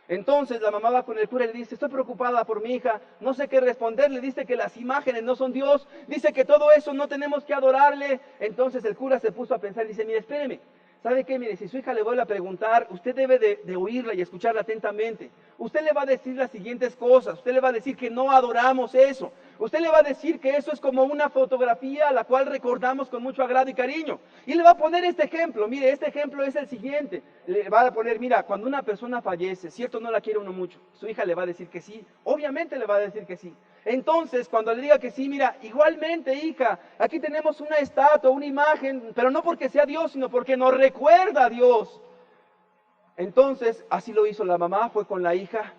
Entonces la mamá va con el cura y le dice: estoy preocupada por mi hija, no sé qué responder. Le dice que las imágenes no son Dios, dice que todo eso no tenemos que adorarle. Entonces el cura se puso a pensar y dice: mire, espéreme, ¿sabe qué? Mire, si su hija le vuelve a preguntar, usted debe de oírla y escucharla atentamente. Usted le va a decir las siguientes cosas. Usted le va a decir que no adoramos eso. Usted le va a decir que eso es como una fotografía a la cual recordamos con mucho agrado y cariño. Y le va a poner este ejemplo. Mire, este ejemplo es el siguiente. Le va a poner: mira, cuando una persona fallece, cierto, no la quiere uno mucho. Su hija le va a decir que sí. Obviamente le va a decir que sí. Entonces, cuando le diga que sí, mira, igualmente, hija, aquí tenemos una estatua, una imagen, pero no porque sea Dios, sino porque nos recuerda a Dios. Entonces, así lo hizo la mamá, fue con la hija,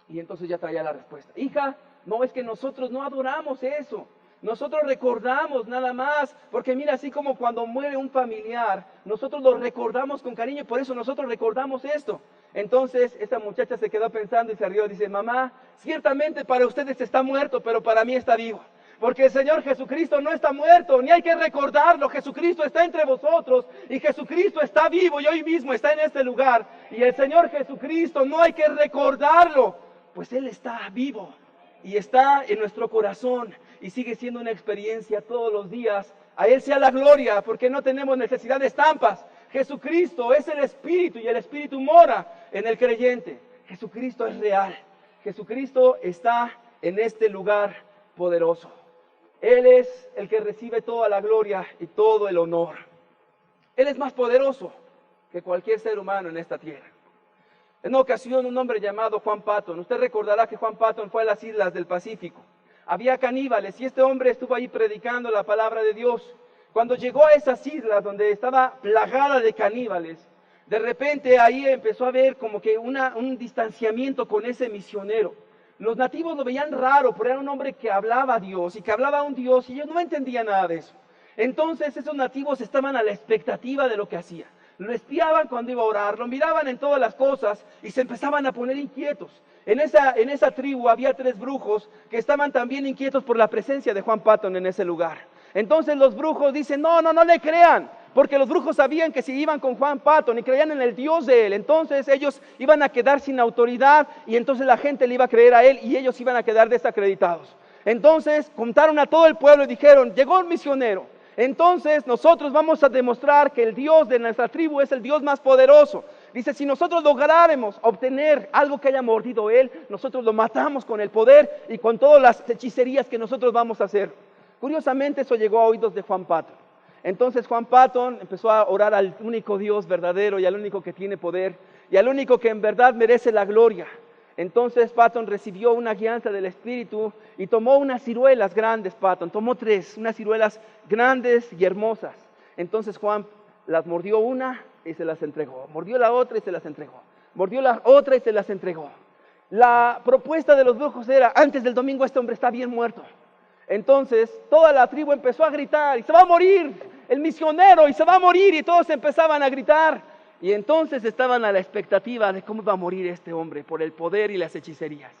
y entonces ya traía la respuesta: hija, no, es que nosotros no adoramos eso. Nosotros recordamos nada más, porque mira, así como cuando muere un familiar, nosotros lo recordamos con cariño, y por eso nosotros recordamos esto. Entonces esta muchacha se quedó pensando y se rió. Dice, mamá, ciertamente para ustedes está muerto, pero para mí está vivo. Porque el Señor Jesucristo no está muerto, ni hay que recordarlo. Jesucristo está entre vosotros y Jesucristo está vivo y hoy mismo está en este lugar. Y el Señor Jesucristo no hay que recordarlo, pues Él está vivo y está en nuestro corazón y sigue siendo una experiencia todos los días. A Él sea la gloria, porque no tenemos necesidad de estampas. Jesucristo es el Espíritu y el Espíritu mora en el creyente. Jesucristo es real. Jesucristo está en este lugar poderoso. Él es el que recibe toda la gloria y todo el honor. Él es más poderoso que cualquier ser humano en esta tierra. En una ocasión, un hombre llamado Juan Patton, usted recordará que Juan Patton fue a las islas del Pacífico. Había caníbales y este hombre estuvo ahí predicando la palabra de Dios. Cuando llegó a esas islas donde estaba plagada de caníbales, de repente ahí empezó a haber como que un distanciamiento con ese misionero. Los nativos lo veían raro, pero era un hombre que hablaba a Dios y que hablaba a un Dios y ellos no entendían nada de eso. Entonces esos nativos estaban a la expectativa de lo que hacía. Lo espiaban cuando iba a orar, lo miraban en todas las cosas y se empezaban a poner inquietos. En esa tribu había 3 brujos que estaban también inquietos por la presencia de Juan Patton en ese lugar. Entonces los brujos dicen, no le crean, porque los brujos sabían que si iban con Juan Patton y creían en el Dios de él, entonces ellos iban a quedar sin autoridad y entonces la gente le iba a creer a él y ellos iban a quedar desacreditados. Entonces contaron a todo el pueblo y dijeron, llegó un misionero, entonces nosotros vamos a demostrar que el Dios de nuestra tribu es el Dios más poderoso. Dice, si nosotros lográramos obtener algo que haya mordido él, nosotros lo matamos con el poder y con todas las hechicerías que nosotros vamos a hacer. Curiosamente eso llegó a oídos de Juan Patton. Entonces Juan Patton empezó a orar al único Dios verdadero y al único que tiene poder y al único que en verdad merece la gloria. Entonces Patton recibió una guianza del Espíritu y tomó unas ciruelas grandes. Patton tomó 3, unas ciruelas grandes y hermosas. Entonces Juan las mordió una y se las entregó. Mordió la otra y se las entregó. Mordió la otra y se las entregó. La propuesta de los brujos era, antes del domingo este hombre está bien muerto. Entonces toda la tribu empezó a gritar, y se va a morir el misionero, y se va a morir, y todos empezaban a gritar. Y entonces estaban a la expectativa de cómo iba a morir este hombre por el poder y las hechicerías.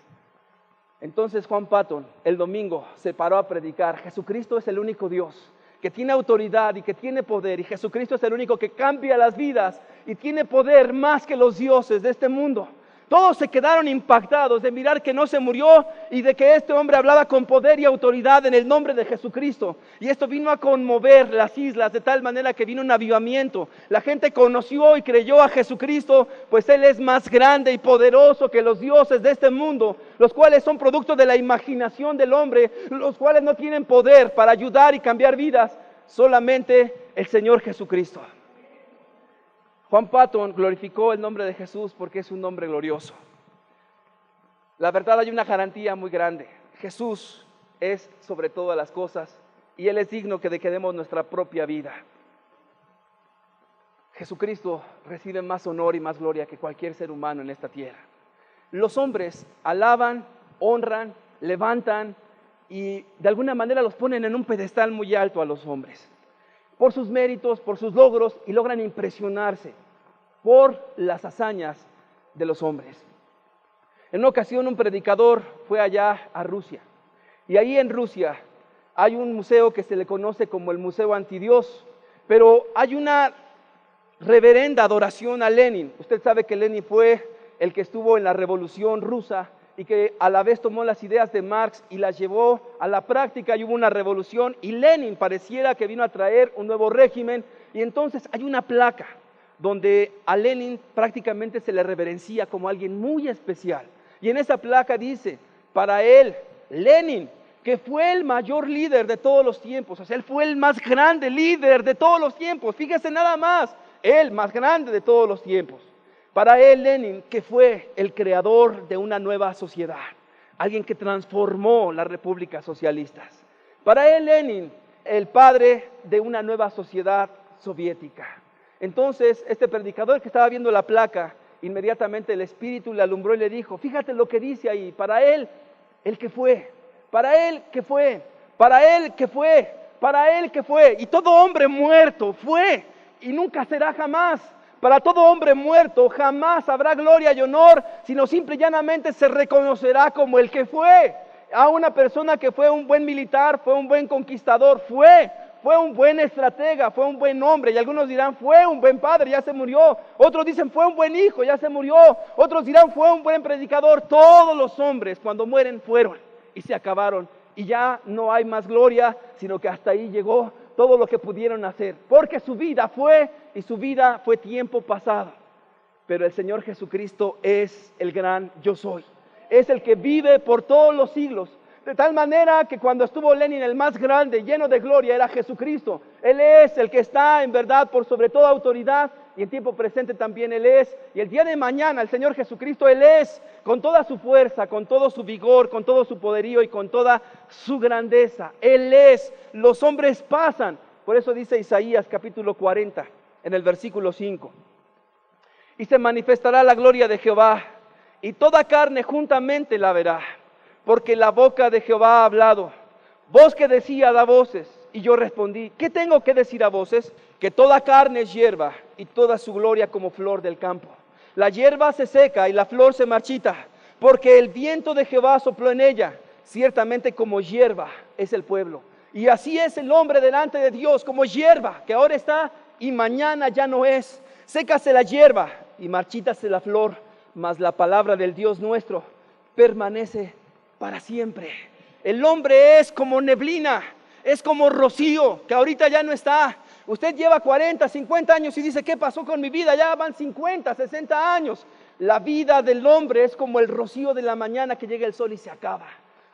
Entonces Juan Patton el domingo se paró a predicar, Jesucristo es el único Dios que tiene autoridad y que tiene poder, y Jesucristo es el único que cambia las vidas y tiene poder más que los dioses de este mundo. Todos se quedaron impactados de mirar que no se murió y de que este hombre hablaba con poder y autoridad en el nombre de Jesucristo. Y esto vino a conmover las islas de tal manera que vino un avivamiento. La gente conoció y creyó a Jesucristo, pues Él es más grande y poderoso que los dioses de este mundo, los cuales son producto de la imaginación del hombre, los cuales no tienen poder para ayudar y cambiar vidas, solamente el Señor Jesucristo. Juan Patton glorificó el nombre de Jesús porque es un nombre glorioso. La verdad, hay una garantía muy grande. Jesús es sobre todas las cosas y Él es digno de que demos nuestra propia vida. Jesucristo recibe más honor y más gloria que cualquier ser humano en esta tierra. Los hombres alaban, honran, levantan y de alguna manera los ponen en un pedestal muy alto a los hombres. Por sus méritos, por sus logros, y logran impresionarse por las hazañas de los hombres. En una ocasión un predicador fue allá a Rusia, y ahí en Rusia hay un museo que se le conoce como el Museo Antidios, pero hay una reverenda adoración a Lenin. Usted sabe que Lenin fue el que estuvo en la Revolución Rusa y que a la vez tomó las ideas de Marx y las llevó a la práctica, y hubo una revolución, y Lenin pareciera que vino a traer un nuevo régimen, y entonces hay una placa donde a Lenin prácticamente se le reverencia como alguien muy especial, y en esa placa dice, para él, Lenin, que fue el mayor líder de todos los tiempos, o sea, él fue el más grande líder de todos los tiempos, fíjese nada más, el más grande de todos los tiempos. Para él, Lenin, que fue el creador de una nueva sociedad, alguien que transformó las repúblicas socialistas. Para él, Lenin, el padre de una nueva sociedad soviética. Entonces, este predicador que estaba viendo la placa, inmediatamente el Espíritu le alumbró y le dijo, fíjate lo que dice ahí, para él, el que fue, para él que fue, para él que fue, para él que fue, y todo hombre muerto fue y nunca será jamás. Para todo hombre muerto jamás habrá gloria y honor, sino simple y llanamente se reconocerá como el que fue. A una persona que fue un buen militar, fue un buen conquistador, fue un buen estratega, fue un buen hombre. Y algunos dirán, fue un buen padre, ya se murió. Otros dicen, fue un buen hijo, ya se murió. Otros dirán, fue un buen predicador. Todos los hombres cuando mueren fueron y se acabaron. Y ya no hay más gloria, sino que hasta ahí llegó todo lo que pudieron hacer. Porque su vida fue, y su vida fue tiempo pasado. Pero el Señor Jesucristo es el gran yo soy. Es el que vive por todos los siglos. De tal manera que cuando estuvo Lenin, el más grande, lleno de gloria, era Jesucristo. Él es el que está en verdad por sobre toda autoridad, y en tiempo presente también Él es. Y el día de mañana el Señor Jesucristo, Él es, con toda su fuerza, con todo su vigor, con todo su poderío y con toda su grandeza. Él es. Los hombres pasan. Por eso dice Isaías capítulo 40, en el versículo 5. Y se manifestará la gloria de Jehová, y toda carne juntamente la verá, porque la boca de Jehová ha hablado. Voz que decía da voces, y yo respondí, ¿qué tengo que decir a voces? Que toda carne es hierba, y toda su gloria como flor del campo. La hierba se seca y la flor se marchita, porque el viento de Jehová sopló en ella. Ciertamente como hierba es el pueblo. Y así es el hombre delante de Dios, como hierba, que ahora está y mañana ya no es. Sécase la hierba y marchítase la flor, mas la palabra del Dios nuestro permanece para siempre. El hombre es como neblina, es como rocío, que ahorita ya no está. Usted lleva 40, 50 años y dice, ¿qué pasó con mi vida? Ya van 50, 60 años. La vida del hombre es como el rocío de la mañana que llega el sol y se acaba.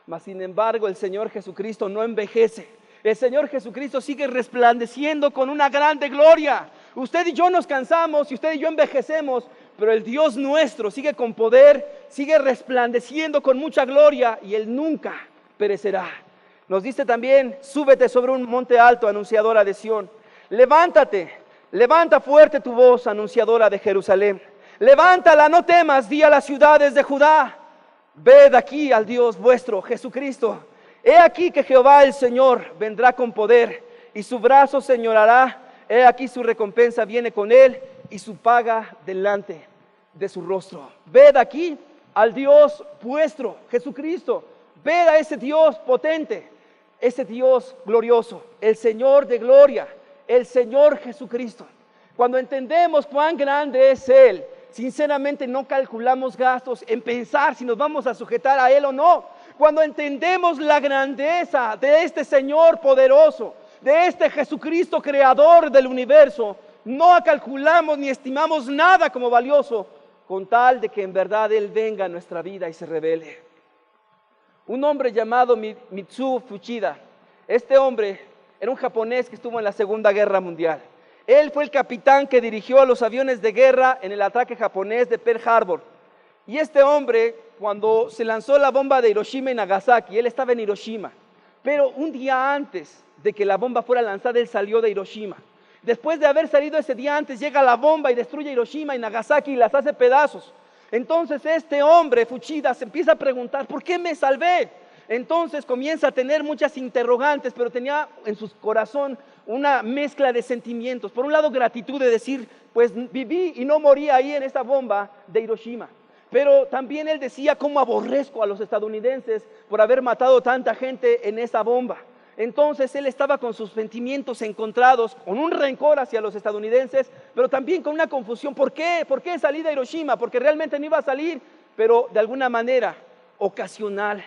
Mas sin embargo el Señor Jesucristo no envejece. El Señor Jesucristo sigue resplandeciendo con una grande gloria. Usted y yo nos cansamos y usted y yo envejecemos, pero el Dios nuestro sigue con poder, sigue resplandeciendo con mucha gloria, y Él nunca perecerá. Nos dice también, súbete sobre un monte alto, anunciadora de Sión. Levántate, levanta fuerte tu voz, anunciadora de Jerusalén. Levántala, no temas, di a las ciudades de Judá. Ved aquí al Dios vuestro, Jesucristo. He aquí que Jehová el Señor vendrá con poder, y su brazo señorará. He aquí su recompensa viene con él, y su paga delante de su rostro. Ved aquí al Dios vuestro, Jesucristo. Ved a ese Dios potente, ese Dios glorioso, el Señor de gloria, el Señor Jesucristo. Cuando entendemos cuán grande es Él, sinceramente no calculamos gastos en pensar si nos vamos a sujetar a Él o no. Cuando entendemos la grandeza de este Señor poderoso, de este Jesucristo creador del universo, no calculamos ni estimamos nada como valioso, con tal de que en verdad Él venga a nuestra vida y se revele. Un hombre llamado Mitsuo Fuchida, este hombre era un japonés que estuvo en la Segunda Guerra Mundial. Él fue el capitán que dirigió a los aviones de guerra en el ataque japonés de Pearl Harbor. Y este hombre, cuando se lanzó la bomba de Hiroshima y Nagasaki, él estaba en Hiroshima, pero un día antes de que la bomba fuera lanzada, él salió de Hiroshima. Después de haber salido ese día antes, llega la bomba y destruye Hiroshima y Nagasaki y las hace pedazos. Entonces este hombre, Fuchida, se empieza a preguntar, ¿por qué me salvé? Entonces comienza a tener muchas interrogantes, pero tenía en su corazón una mezcla de sentimientos. Por un lado, gratitud de decir, pues viví y no morí ahí en esa bomba de Hiroshima. Pero también él decía, cómo aborrezco a los estadounidenses por haber matado tanta gente en esa bomba. Entonces él estaba con sus sentimientos encontrados, con un rencor hacia los estadounidenses, pero también con una confusión. ¿Por qué? ¿Por qué salí de Hiroshima? Porque realmente no iba a salir, pero de alguna manera ocasional,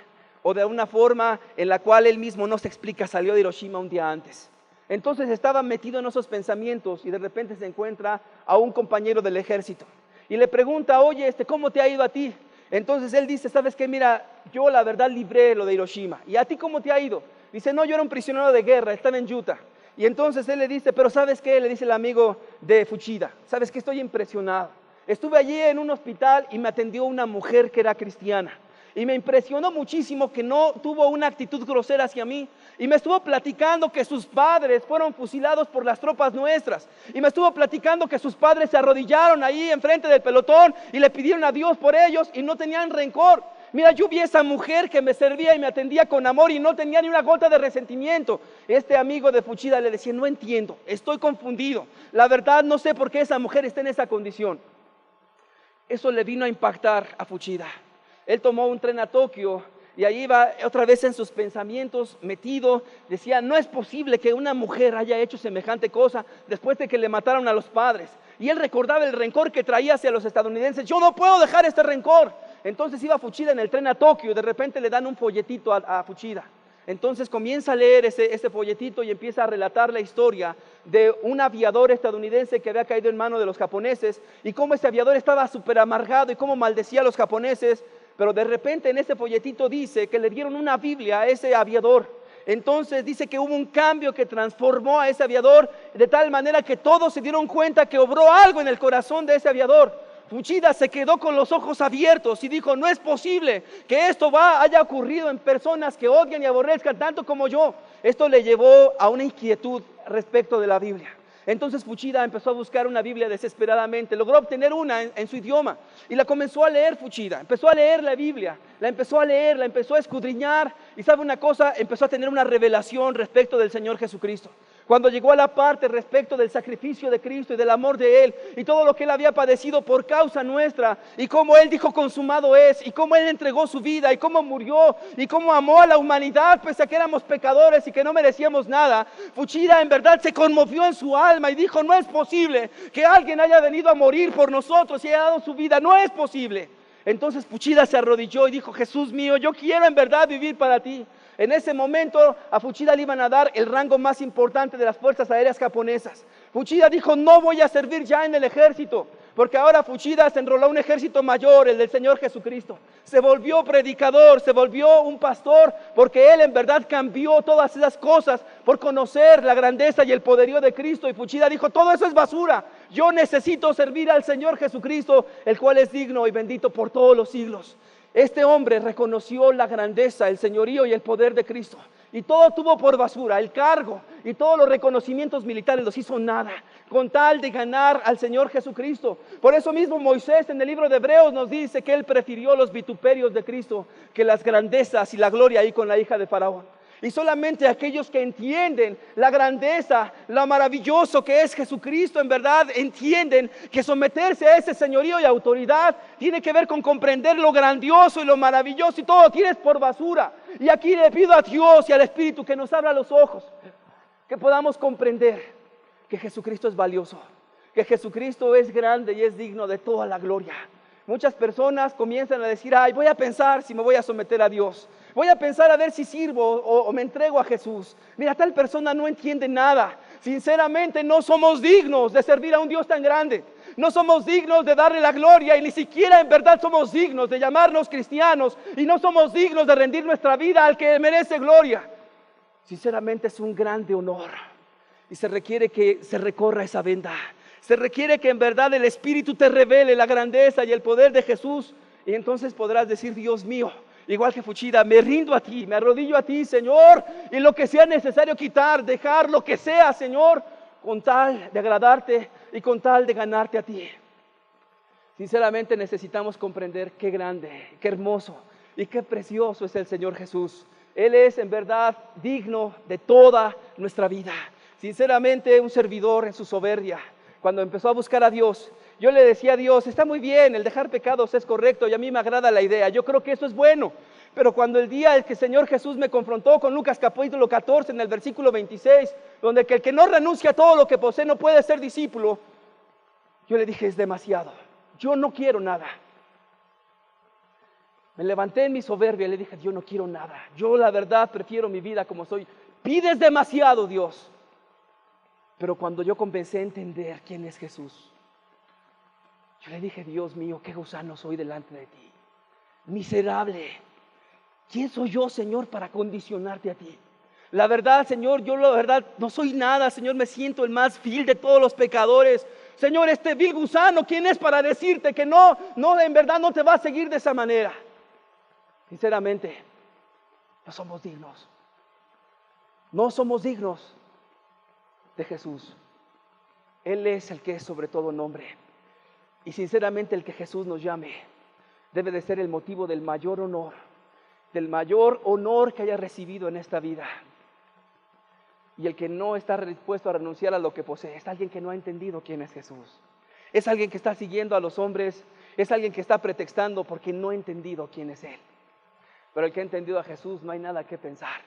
o de una forma en la cual él mismo no se explica, salió de Hiroshima un día antes. Entonces estaba metido en esos pensamientos y de repente se encuentra a un compañero del ejército y le pregunta, oye, ¿cómo te ha ido a ti? Entonces él dice, ¿sabes qué? Mira, yo la verdad libré lo de Hiroshima. ¿Y a ti cómo te ha ido? Dice, no, yo era un prisionero de guerra, estaba en Utah. Y entonces él le dice, pero ¿sabes qué? Le dice el amigo de Fuchida, ¿sabes qué? Estoy impresionado. Estuve allí en un hospital y me atendió una mujer que era cristiana. Y me impresionó muchísimo que no tuvo una actitud grosera hacia mí. Y me estuvo platicando que sus padres fueron fusilados por las tropas nuestras. Y me estuvo platicando que sus padres se arrodillaron ahí enfrente del pelotón y le pidieron a Dios por ellos y no tenían rencor. Mira, yo vi a esa mujer que me servía y me atendía con amor y no tenía ni una gota de resentimiento. Este amigo de Fuchida le decía, no entiendo, estoy confundido. La verdad no sé por qué esa mujer está en esa condición. Eso le vino a impactar a Fuchida. Él tomó un tren a Tokio y ahí iba otra vez en sus pensamientos metido. Decía, no es posible que una mujer haya hecho semejante cosa después de que le mataron a los padres. Y él recordaba el rencor que traía hacia los estadounidenses. Yo no puedo dejar este rencor. Entonces iba Fuchida en el tren a Tokio y de repente le dan un folletito a Fuchida. Entonces comienza a leer ese folletito y empieza a relatar la historia de un aviador estadounidense que había caído en manos de los japoneses y cómo ese aviador estaba súper amargado y cómo maldecía a los japoneses. Pero de repente en ese folletito dice que le dieron una Biblia a ese aviador. Entonces dice que hubo un cambio que transformó a ese aviador de tal manera que todos se dieron cuenta que obró algo en el corazón de ese aviador. Fuchida se quedó con los ojos abiertos y dijo, no es posible que esto haya ocurrido en personas que odian y aborrezcan tanto como yo. Esto le llevó a una inquietud respecto de la Biblia. Entonces Fuchida empezó a buscar una Biblia desesperadamente, logró obtener una en su idioma y la comenzó a leer. Fuchida empezó a leer la Biblia, la empezó a leer, la empezó a escudriñar y sabe una cosa, empezó a tener una revelación respecto del Señor Jesucristo. Cuando llegó a la parte respecto del sacrificio de Cristo y del amor de Él y todo lo que Él había padecido por causa nuestra y cómo Él dijo consumado es y cómo Él entregó su vida y cómo murió y cómo amó a la humanidad pese a que éramos pecadores y que no merecíamos nada, Fuchida en verdad se conmovió en su alma y dijo, no es posible que alguien haya venido a morir por nosotros y haya dado su vida, no es posible. Entonces Fuchida se arrodilló y dijo, Jesús mío, yo quiero en verdad vivir para ti. En ese momento a Fuchida le iban a dar el rango más importante de las fuerzas aéreas japonesas. Fuchida dijo, no voy a servir ya en el ejército, porque ahora Fuchida se enroló a un ejército mayor, el del Señor Jesucristo. Se volvió predicador, se volvió un pastor, porque él en verdad cambió todas esas cosas por conocer la grandeza y el poderío de Cristo. Y Fuchida dijo, todo eso es basura, yo necesito servir al Señor Jesucristo, el cual es digno y bendito por todos los siglos. Este hombre reconoció la grandeza, el señorío y el poder de Cristo. Y todo tuvo por basura, el cargo y todos los reconocimientos militares los hizo nada, con tal de ganar al Señor Jesucristo. Por eso mismo Moisés en el libro de Hebreos nos dice que él prefirió los vituperios de Cristo que las grandezas y la gloria ahí con la hija de Faraón. Y solamente aquellos que entienden la grandeza, lo maravilloso que es Jesucristo, en verdad entienden que someterse a ese señorío y autoridad tiene que ver con comprender lo grandioso y lo maravilloso y todo lo tienes por basura. Y aquí le pido a Dios y al Espíritu que nos abra los ojos, que podamos comprender que Jesucristo es valioso, que Jesucristo es grande y es digno de toda la gloria. Muchas personas comienzan a decir, ay, voy a pensar si me voy a someter a Dios. Voy a pensar a ver si sirvo o me entrego a Jesús. Mira, tal persona no entiende nada. Sinceramente no somos dignos de servir a un Dios tan grande. No somos dignos de darle la gloria y ni siquiera en verdad somos dignos de llamarnos cristianos. Y no somos dignos de rendir nuestra vida al que merece gloria. Sinceramente es un grande honor. Y se requiere que se recorra esa venda. Se requiere que en verdad el Espíritu te revele la grandeza y el poder de Jesús. Y entonces podrás decir, Dios mío, igual que Fuchida, me rindo a ti, me arrodillo a ti, Señor, y lo que sea necesario quitar, dejar lo que sea, Señor, con tal de agradarte y con tal de ganarte a ti. Sinceramente necesitamos comprender qué grande, qué hermoso y qué precioso es el Señor Jesús. Él es en verdad digno de toda nuestra vida. Sinceramente un servidor en su soberbia, cuando empezó a buscar a Dios, yo le decía a Dios, está muy bien, el dejar pecados es correcto y a mí me agrada la idea, yo creo que eso es bueno. Pero cuando el día en que el Señor Jesús me confrontó con Lucas capítulo 14 en el versículo 26, donde que el que no renuncia a todo lo que posee no puede ser discípulo, yo le dije, es demasiado, yo no quiero nada. Me levanté en mi soberbia y le dije, yo no quiero nada, yo la verdad prefiero mi vida como soy. Pides demasiado, Dios. Pero cuando yo comencé a entender quién es Jesús, yo le dije, Dios mío, qué gusano soy delante de ti, miserable. ¿Quién soy yo, Señor, para condicionarte a ti? La verdad, Señor, yo la verdad no soy nada, Señor, me siento el más vil de todos los pecadores. Señor, este vil gusano, ¿quién es para decirte que no, en verdad no te va a seguir de esa manera? Sinceramente, no somos dignos. No somos dignos de Jesús. Él es el que es sobre todo nombre. Y sinceramente el que Jesús nos llame debe de ser el motivo del mayor honor que haya recibido en esta vida. Y el que no está dispuesto a renunciar a lo que posee es alguien que no ha entendido quién es Jesús. Es alguien que está siguiendo a los hombres, es alguien que está pretextando porque no ha entendido quién es Él. Pero el que ha entendido a Jesús, no hay nada que pensar.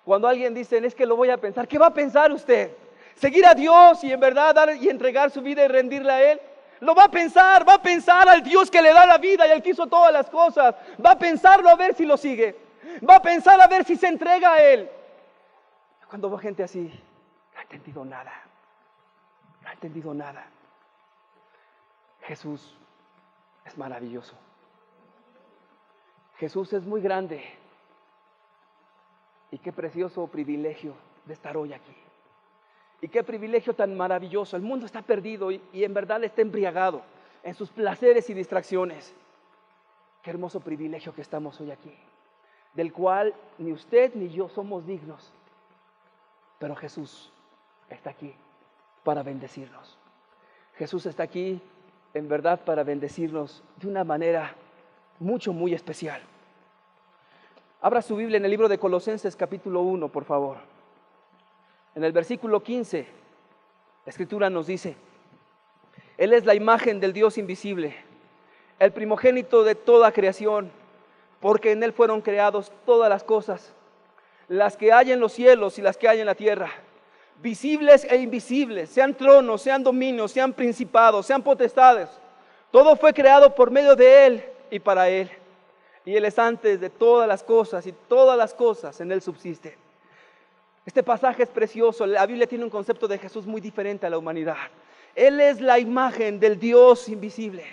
Cuando alguien dice, es que lo voy a pensar, ¿qué va a pensar usted? ¿Seguir a Dios y en verdad dar y entregar su vida y rendirle a Él? Lo va a pensar al Dios que le da la vida y al que hizo todas las cosas. Va a pensarlo a ver si lo sigue. Va a pensar a ver si se entrega a Él. Cuando veo gente así, no ha entendido nada. No ha entendido nada. Jesús es maravilloso. Jesús es muy grande. Y qué precioso privilegio de estar hoy aquí. Y qué privilegio tan maravilloso. El mundo está perdido y en verdad está embriagado en sus placeres y distracciones. Qué hermoso privilegio que estamos hoy aquí, del cual ni usted ni yo somos dignos. Pero Jesús está aquí para bendecirnos. Jesús está aquí en verdad para bendecirnos de una manera muy especial. Abra su Biblia en el libro de Colosenses capítulo 1, por favor. En el versículo 15, la Escritura nos dice: Él es la imagen del Dios invisible, el primogénito de toda creación, porque en Él fueron creados todas las cosas, las que hay en los cielos y las que hay en la tierra, visibles e invisibles, sean tronos, sean dominios, sean principados, sean potestades. Todo fue creado por medio de Él y para Él. Y Él es antes de todas las cosas y todas las cosas en Él subsisten. Este pasaje es precioso. La Biblia tiene un concepto de Jesús muy diferente a la humanidad. Él es la imagen del Dios invisible.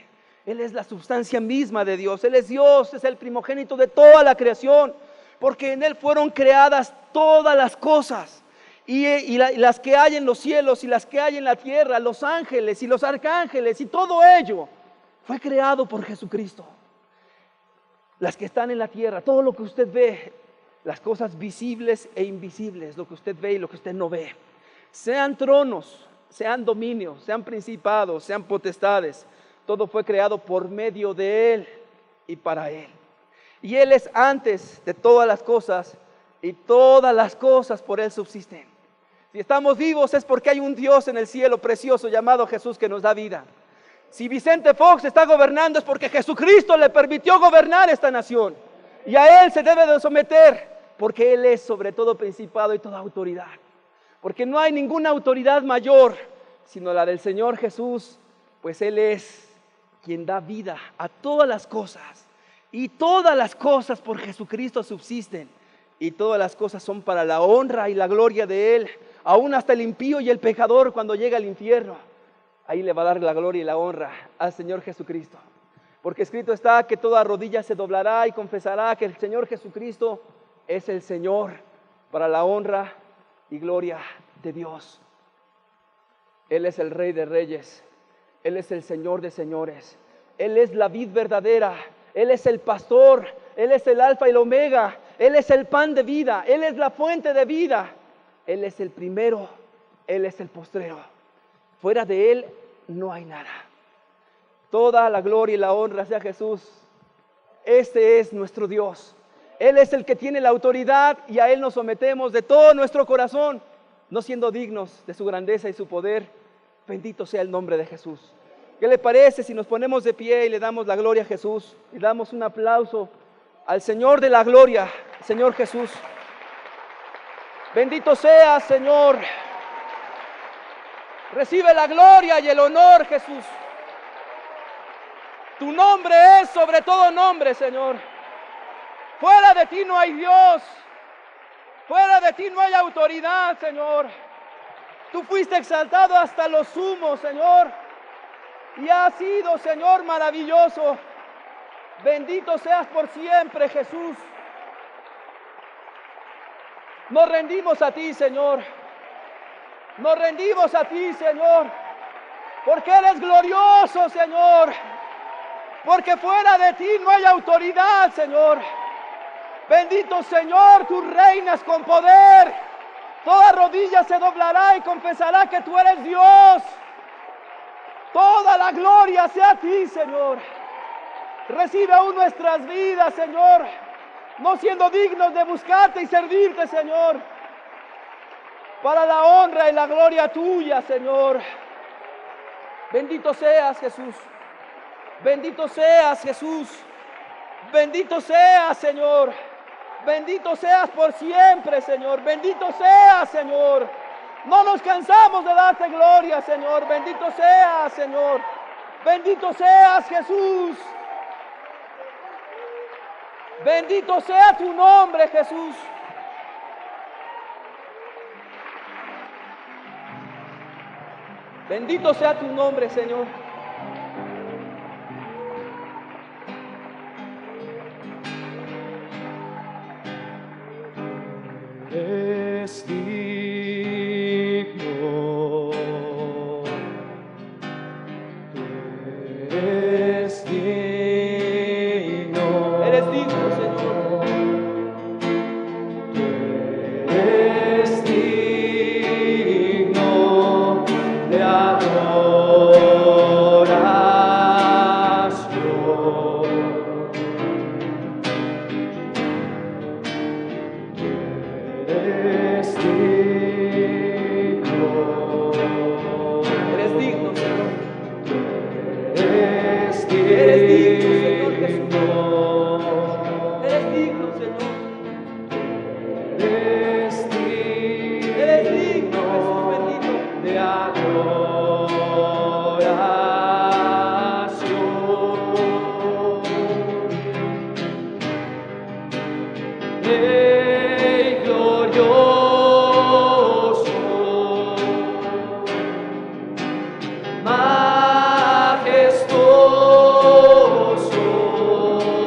Él es la sustancia misma de Dios. Él es Dios, es el primogénito de toda la creación, porque en Él fueron creadas todas las cosas. Y las que hay en los cielos y las que hay en la tierra, los ángeles y los arcángeles y todo ello fue creado por Jesucristo. Las que están en la tierra, todo lo que usted ve, las cosas visibles e invisibles, lo que usted ve y lo que usted no ve, sean tronos, sean dominios, sean principados, sean potestades, todo fue creado por medio de Él y para Él. Y Él es antes de todas las cosas y todas las cosas por Él subsisten. Si estamos vivos es porque hay un Dios en el cielo precioso llamado Jesús que nos da vida. Si Vicente Fox está gobernando es porque Jesucristo le permitió gobernar esta nación. Y a Él se debe de someter, porque Él es sobre todo principado y toda autoridad. Porque no hay ninguna autoridad mayor sino la del Señor Jesús, pues Él es quien da vida a todas las cosas. Y todas las cosas por Jesucristo subsisten. Y todas las cosas son para la honra y la gloria de Él. Aún hasta el impío y el pecador cuando llega al infierno, ahí le va a dar la gloria y la honra al Señor Jesucristo. Porque escrito está que toda rodilla se doblará y confesará que el Señor Jesucristo es el Señor, para la honra y gloria de Dios. Él es el Rey de Reyes, Él es el Señor de Señores, Él es la vid verdadera, Él es el pastor, Él es el alfa y el omega, Él es el pan de vida, Él es la fuente de vida, Él es el primero, Él es el postrero. Fuera de Él no hay nada. Toda la gloria y la honra sea Jesús. Este es nuestro Dios. Él es el que tiene la autoridad y a Él nos sometemos de todo nuestro corazón, no siendo dignos de su grandeza y su poder. Bendito sea el nombre de Jesús. ¿Qué le parece si nos ponemos de pie y le damos la gloria a Jesús? Y damos un aplauso al Señor de la gloria, Señor Jesús. Bendito sea, Señor. Recibe la gloria y el honor, Jesús. Tu nombre es sobre todo nombre, Señor. Fuera de ti no hay Dios. Fuera de ti no hay autoridad, Señor. Tú fuiste exaltado hasta lo sumo, Señor. Y has sido, Señor, maravilloso. Bendito seas por siempre, Jesús. Nos rendimos a ti, Señor. Nos rendimos a ti, Señor. Porque eres glorioso, Señor. Porque fuera de ti no hay autoridad, Señor. Bendito Señor, tú reinas con poder. Toda rodilla se doblará y confesará que tú eres Dios. Toda la gloria sea a ti, Señor. Recibe aún nuestras vidas, Señor, no siendo dignos de buscarte y servirte, Señor, para la honra y la gloria tuya, Señor. Bendito seas, Jesús. Bendito seas, Jesús. Bendito seas, Señor. Bendito seas por siempre, Señor. Bendito seas, Señor. No nos cansamos de darte gloria, Señor. Bendito seas, Señor. Bendito seas, Jesús. Bendito sea tu nombre, Jesús. Bendito sea tu nombre, Señor. Eres digno, eres digno, Eres digno, Señor. eres digno de eres digno, Eres digno, Señor. eres Eres digno, Señor Jesús. digno, Eres digno, Señor. eres Eres digno, Jesús digno bendito. de adoración. Rey glorioso,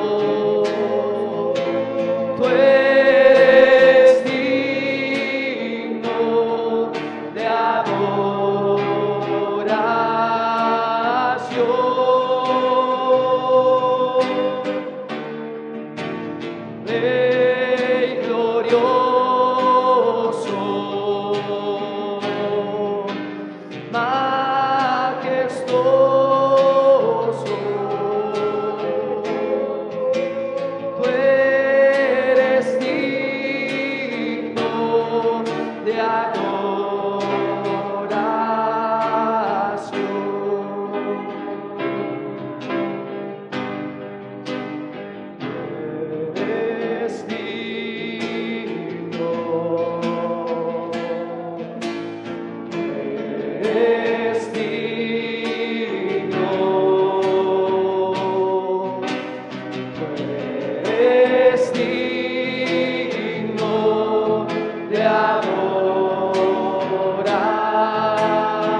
majestuoso, tú eres digno de adoración. Rey glorioso, majestuoso, tú eres digno de adoración. Eres digno, eres digno, eres digno de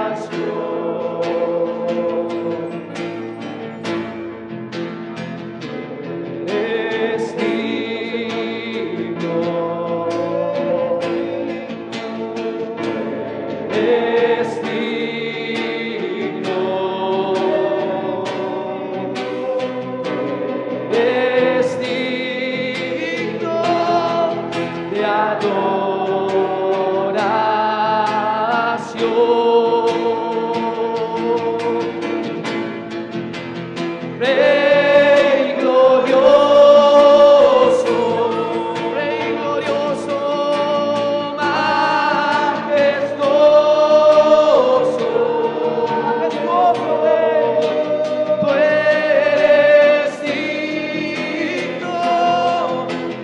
adoración. Eres digno, eres digno, eres digno de adoración. Rey glorioso, majestuoso, tú eres digno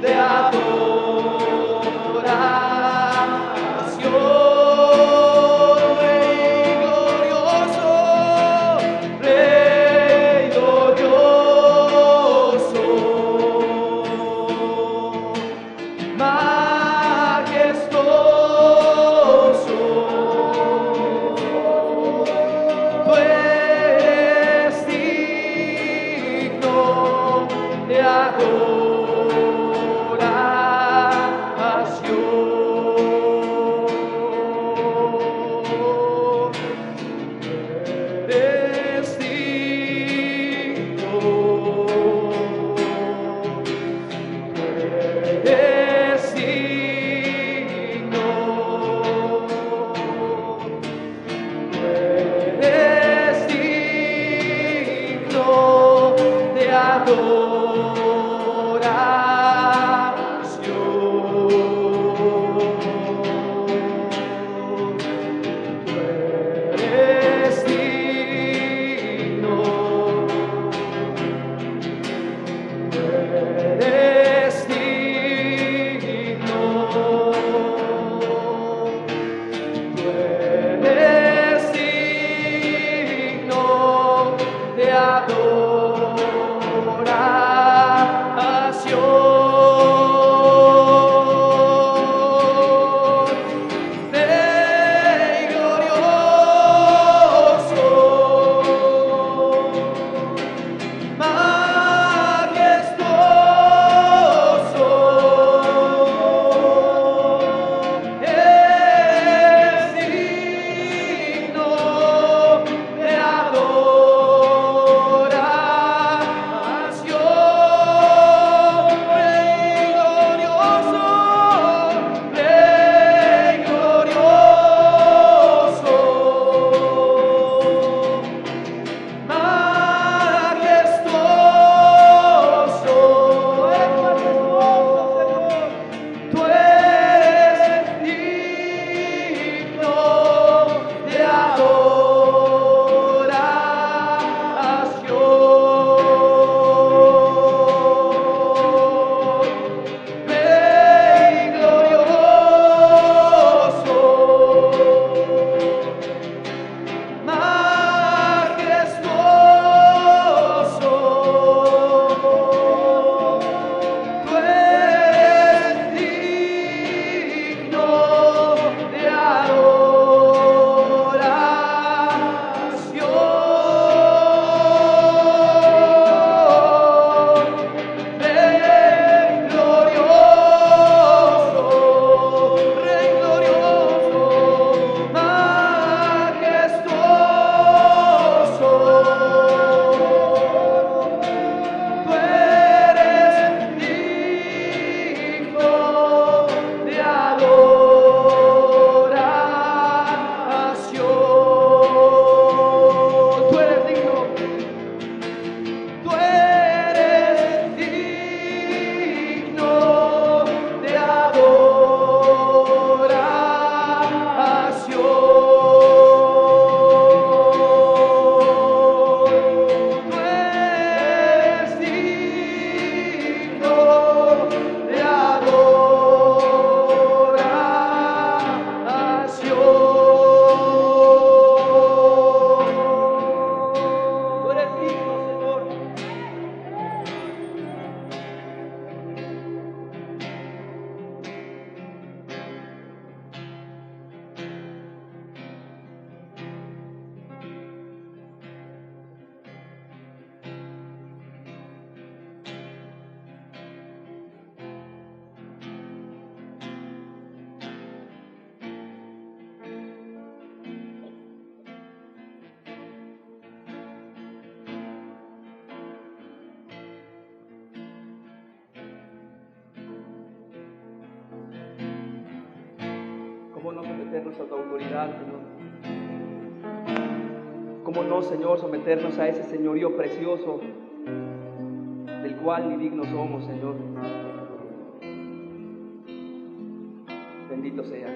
de adoración. Rey someternos a tu autoridad, Señor. ¿Cómo no, Señor, someternos a ese señorío precioso del cual ni dignos somos, Señor? Bendito sea.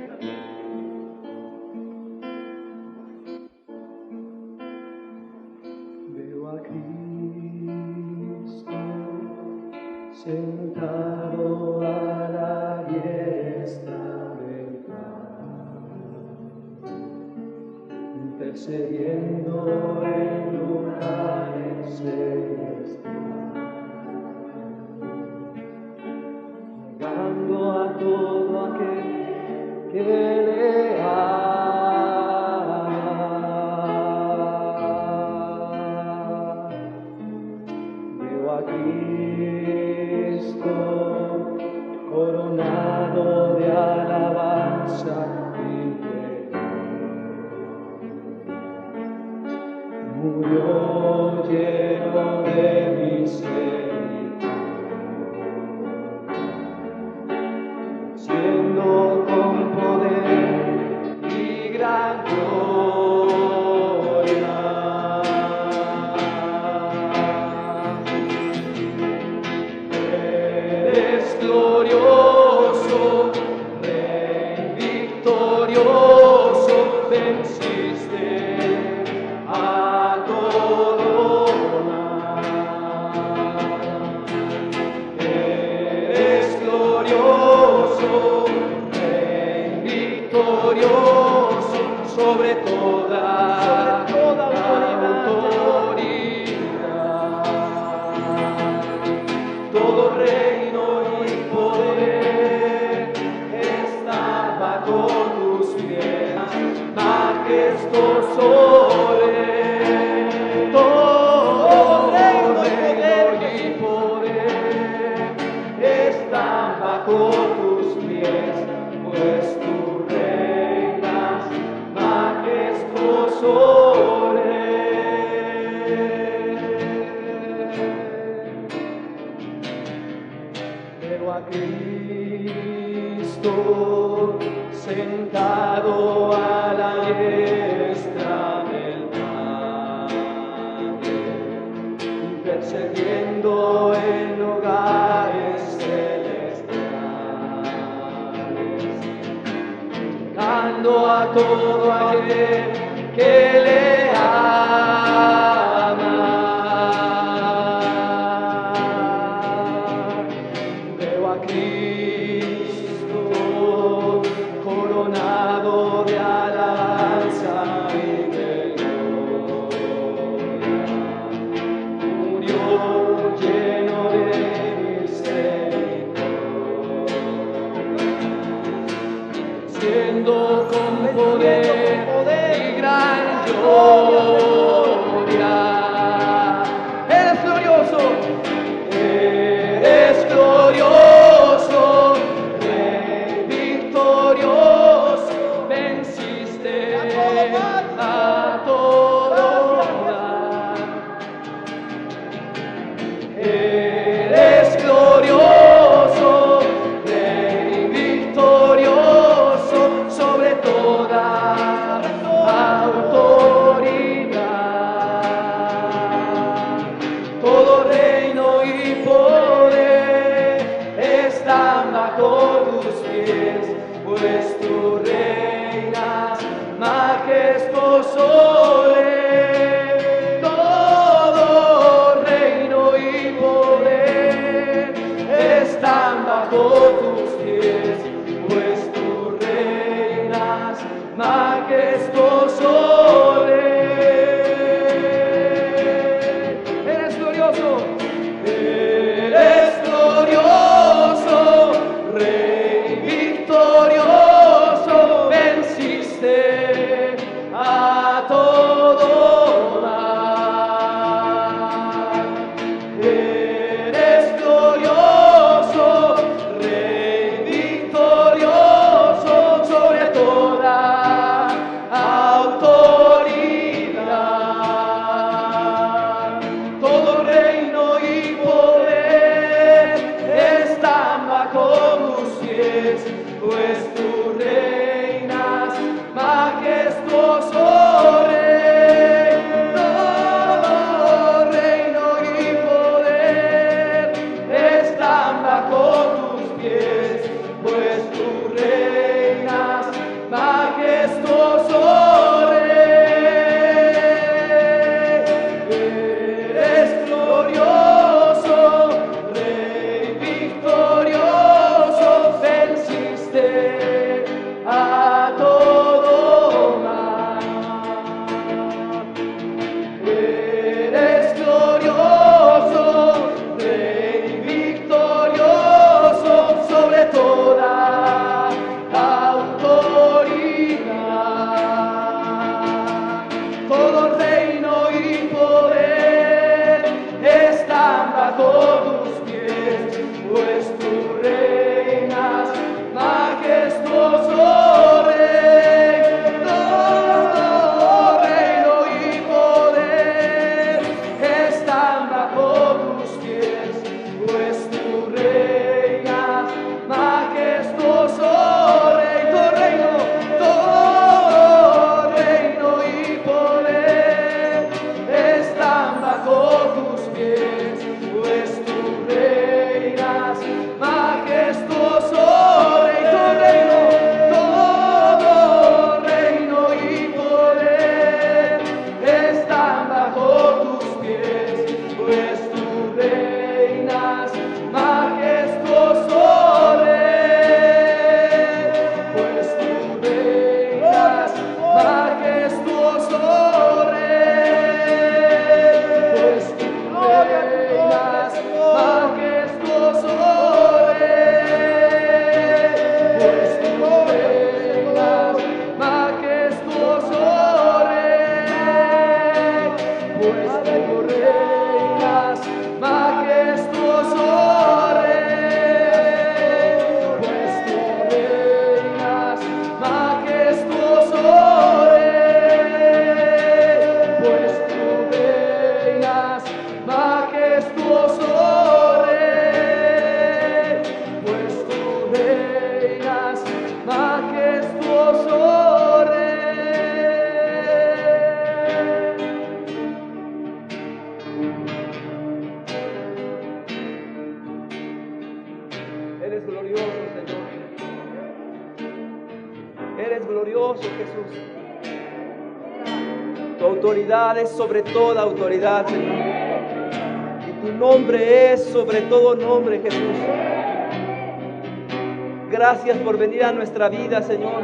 Veo a Cristo sentado a la diestra del Padre, intercediendo en lugares celestiales, llegando a todo aquel que le ama. Veo a Cristo coronado de alabanza y de gloria. Murió lleno de misericordia, siendo con poder y gran gloria. Eres glorioso, Rey victorioso, venciste a todo mal. Eres glorioso, Rey victorioso, sobre toda autoridad. Todo reino y poder está bajo tus pies, majestuoso Rey. Todo reino y poder está bajo tus pies, pues tú reinas, majestuoso Veo a Cristo sentado a la diestra del Padre, intercediendo en hogares celestiales, dando a todo aquel que le ama. Veo a Cristo coronado de alabanza y de gloria. Murió lleno de misericordia, siendo con poder y gran gloria. Eres glorioso, eres glorioso, Rey victorioso, venciste a todo mal. Eres glorioso, Rey victorioso, sobre toda autoridad. Todo reino y poder están bajo tus pies, pues tú reinas, majestuoso Rey. Todo reino y poder están bajo tus pies, pues tú reinas, majestuoso Rey. Eres glorioso, Rey victorioso, venciste a todo mal. Eres glorioso, Rey victorioso, sobre toda autoridad. Todo reino y poder están bajo tus pies, pues tú reinas, majestuoso Rey, todo reino y poder están bajo tus pies, pues tú reinas, majestuoso Rey. Eres glorioso, Rey victorioso, venciste a todo mal. Eres glorioso, Rey victorioso, sobre toda autoridad. Todo reino y poder están bajo tus pies, pues tú reinas, majestuoso Rey. Todo reino y poder están bajo tus pies, pues tú reinas, majestuoso Rey. Todo reino y poder están bajo tus pies, pues tú reinas, majestuoso Rey. Todo reino y poder están bajo tus pies, pues tú reinas, majestuoso Rey. Pues tú reinas, majestuoso Rey. Pues tú reinas, majestuoso Rey. Pues tú reinas, majestuoso Rey. Pues tú reinas, majestuoso Rey. Pues tú reinas, majestuoso Rey. Pues tú reinas, majestuoso Rey. Pues tú reinas, majestuoso Rey. Eres glorioso, Señor. Eres glorioso, Jesús. Tu autoridad es sobre toda autoridad, Señor. Y tu nombre es sobre todo nombre, Jesús. Gracias por venir a nuestra vida, Señor.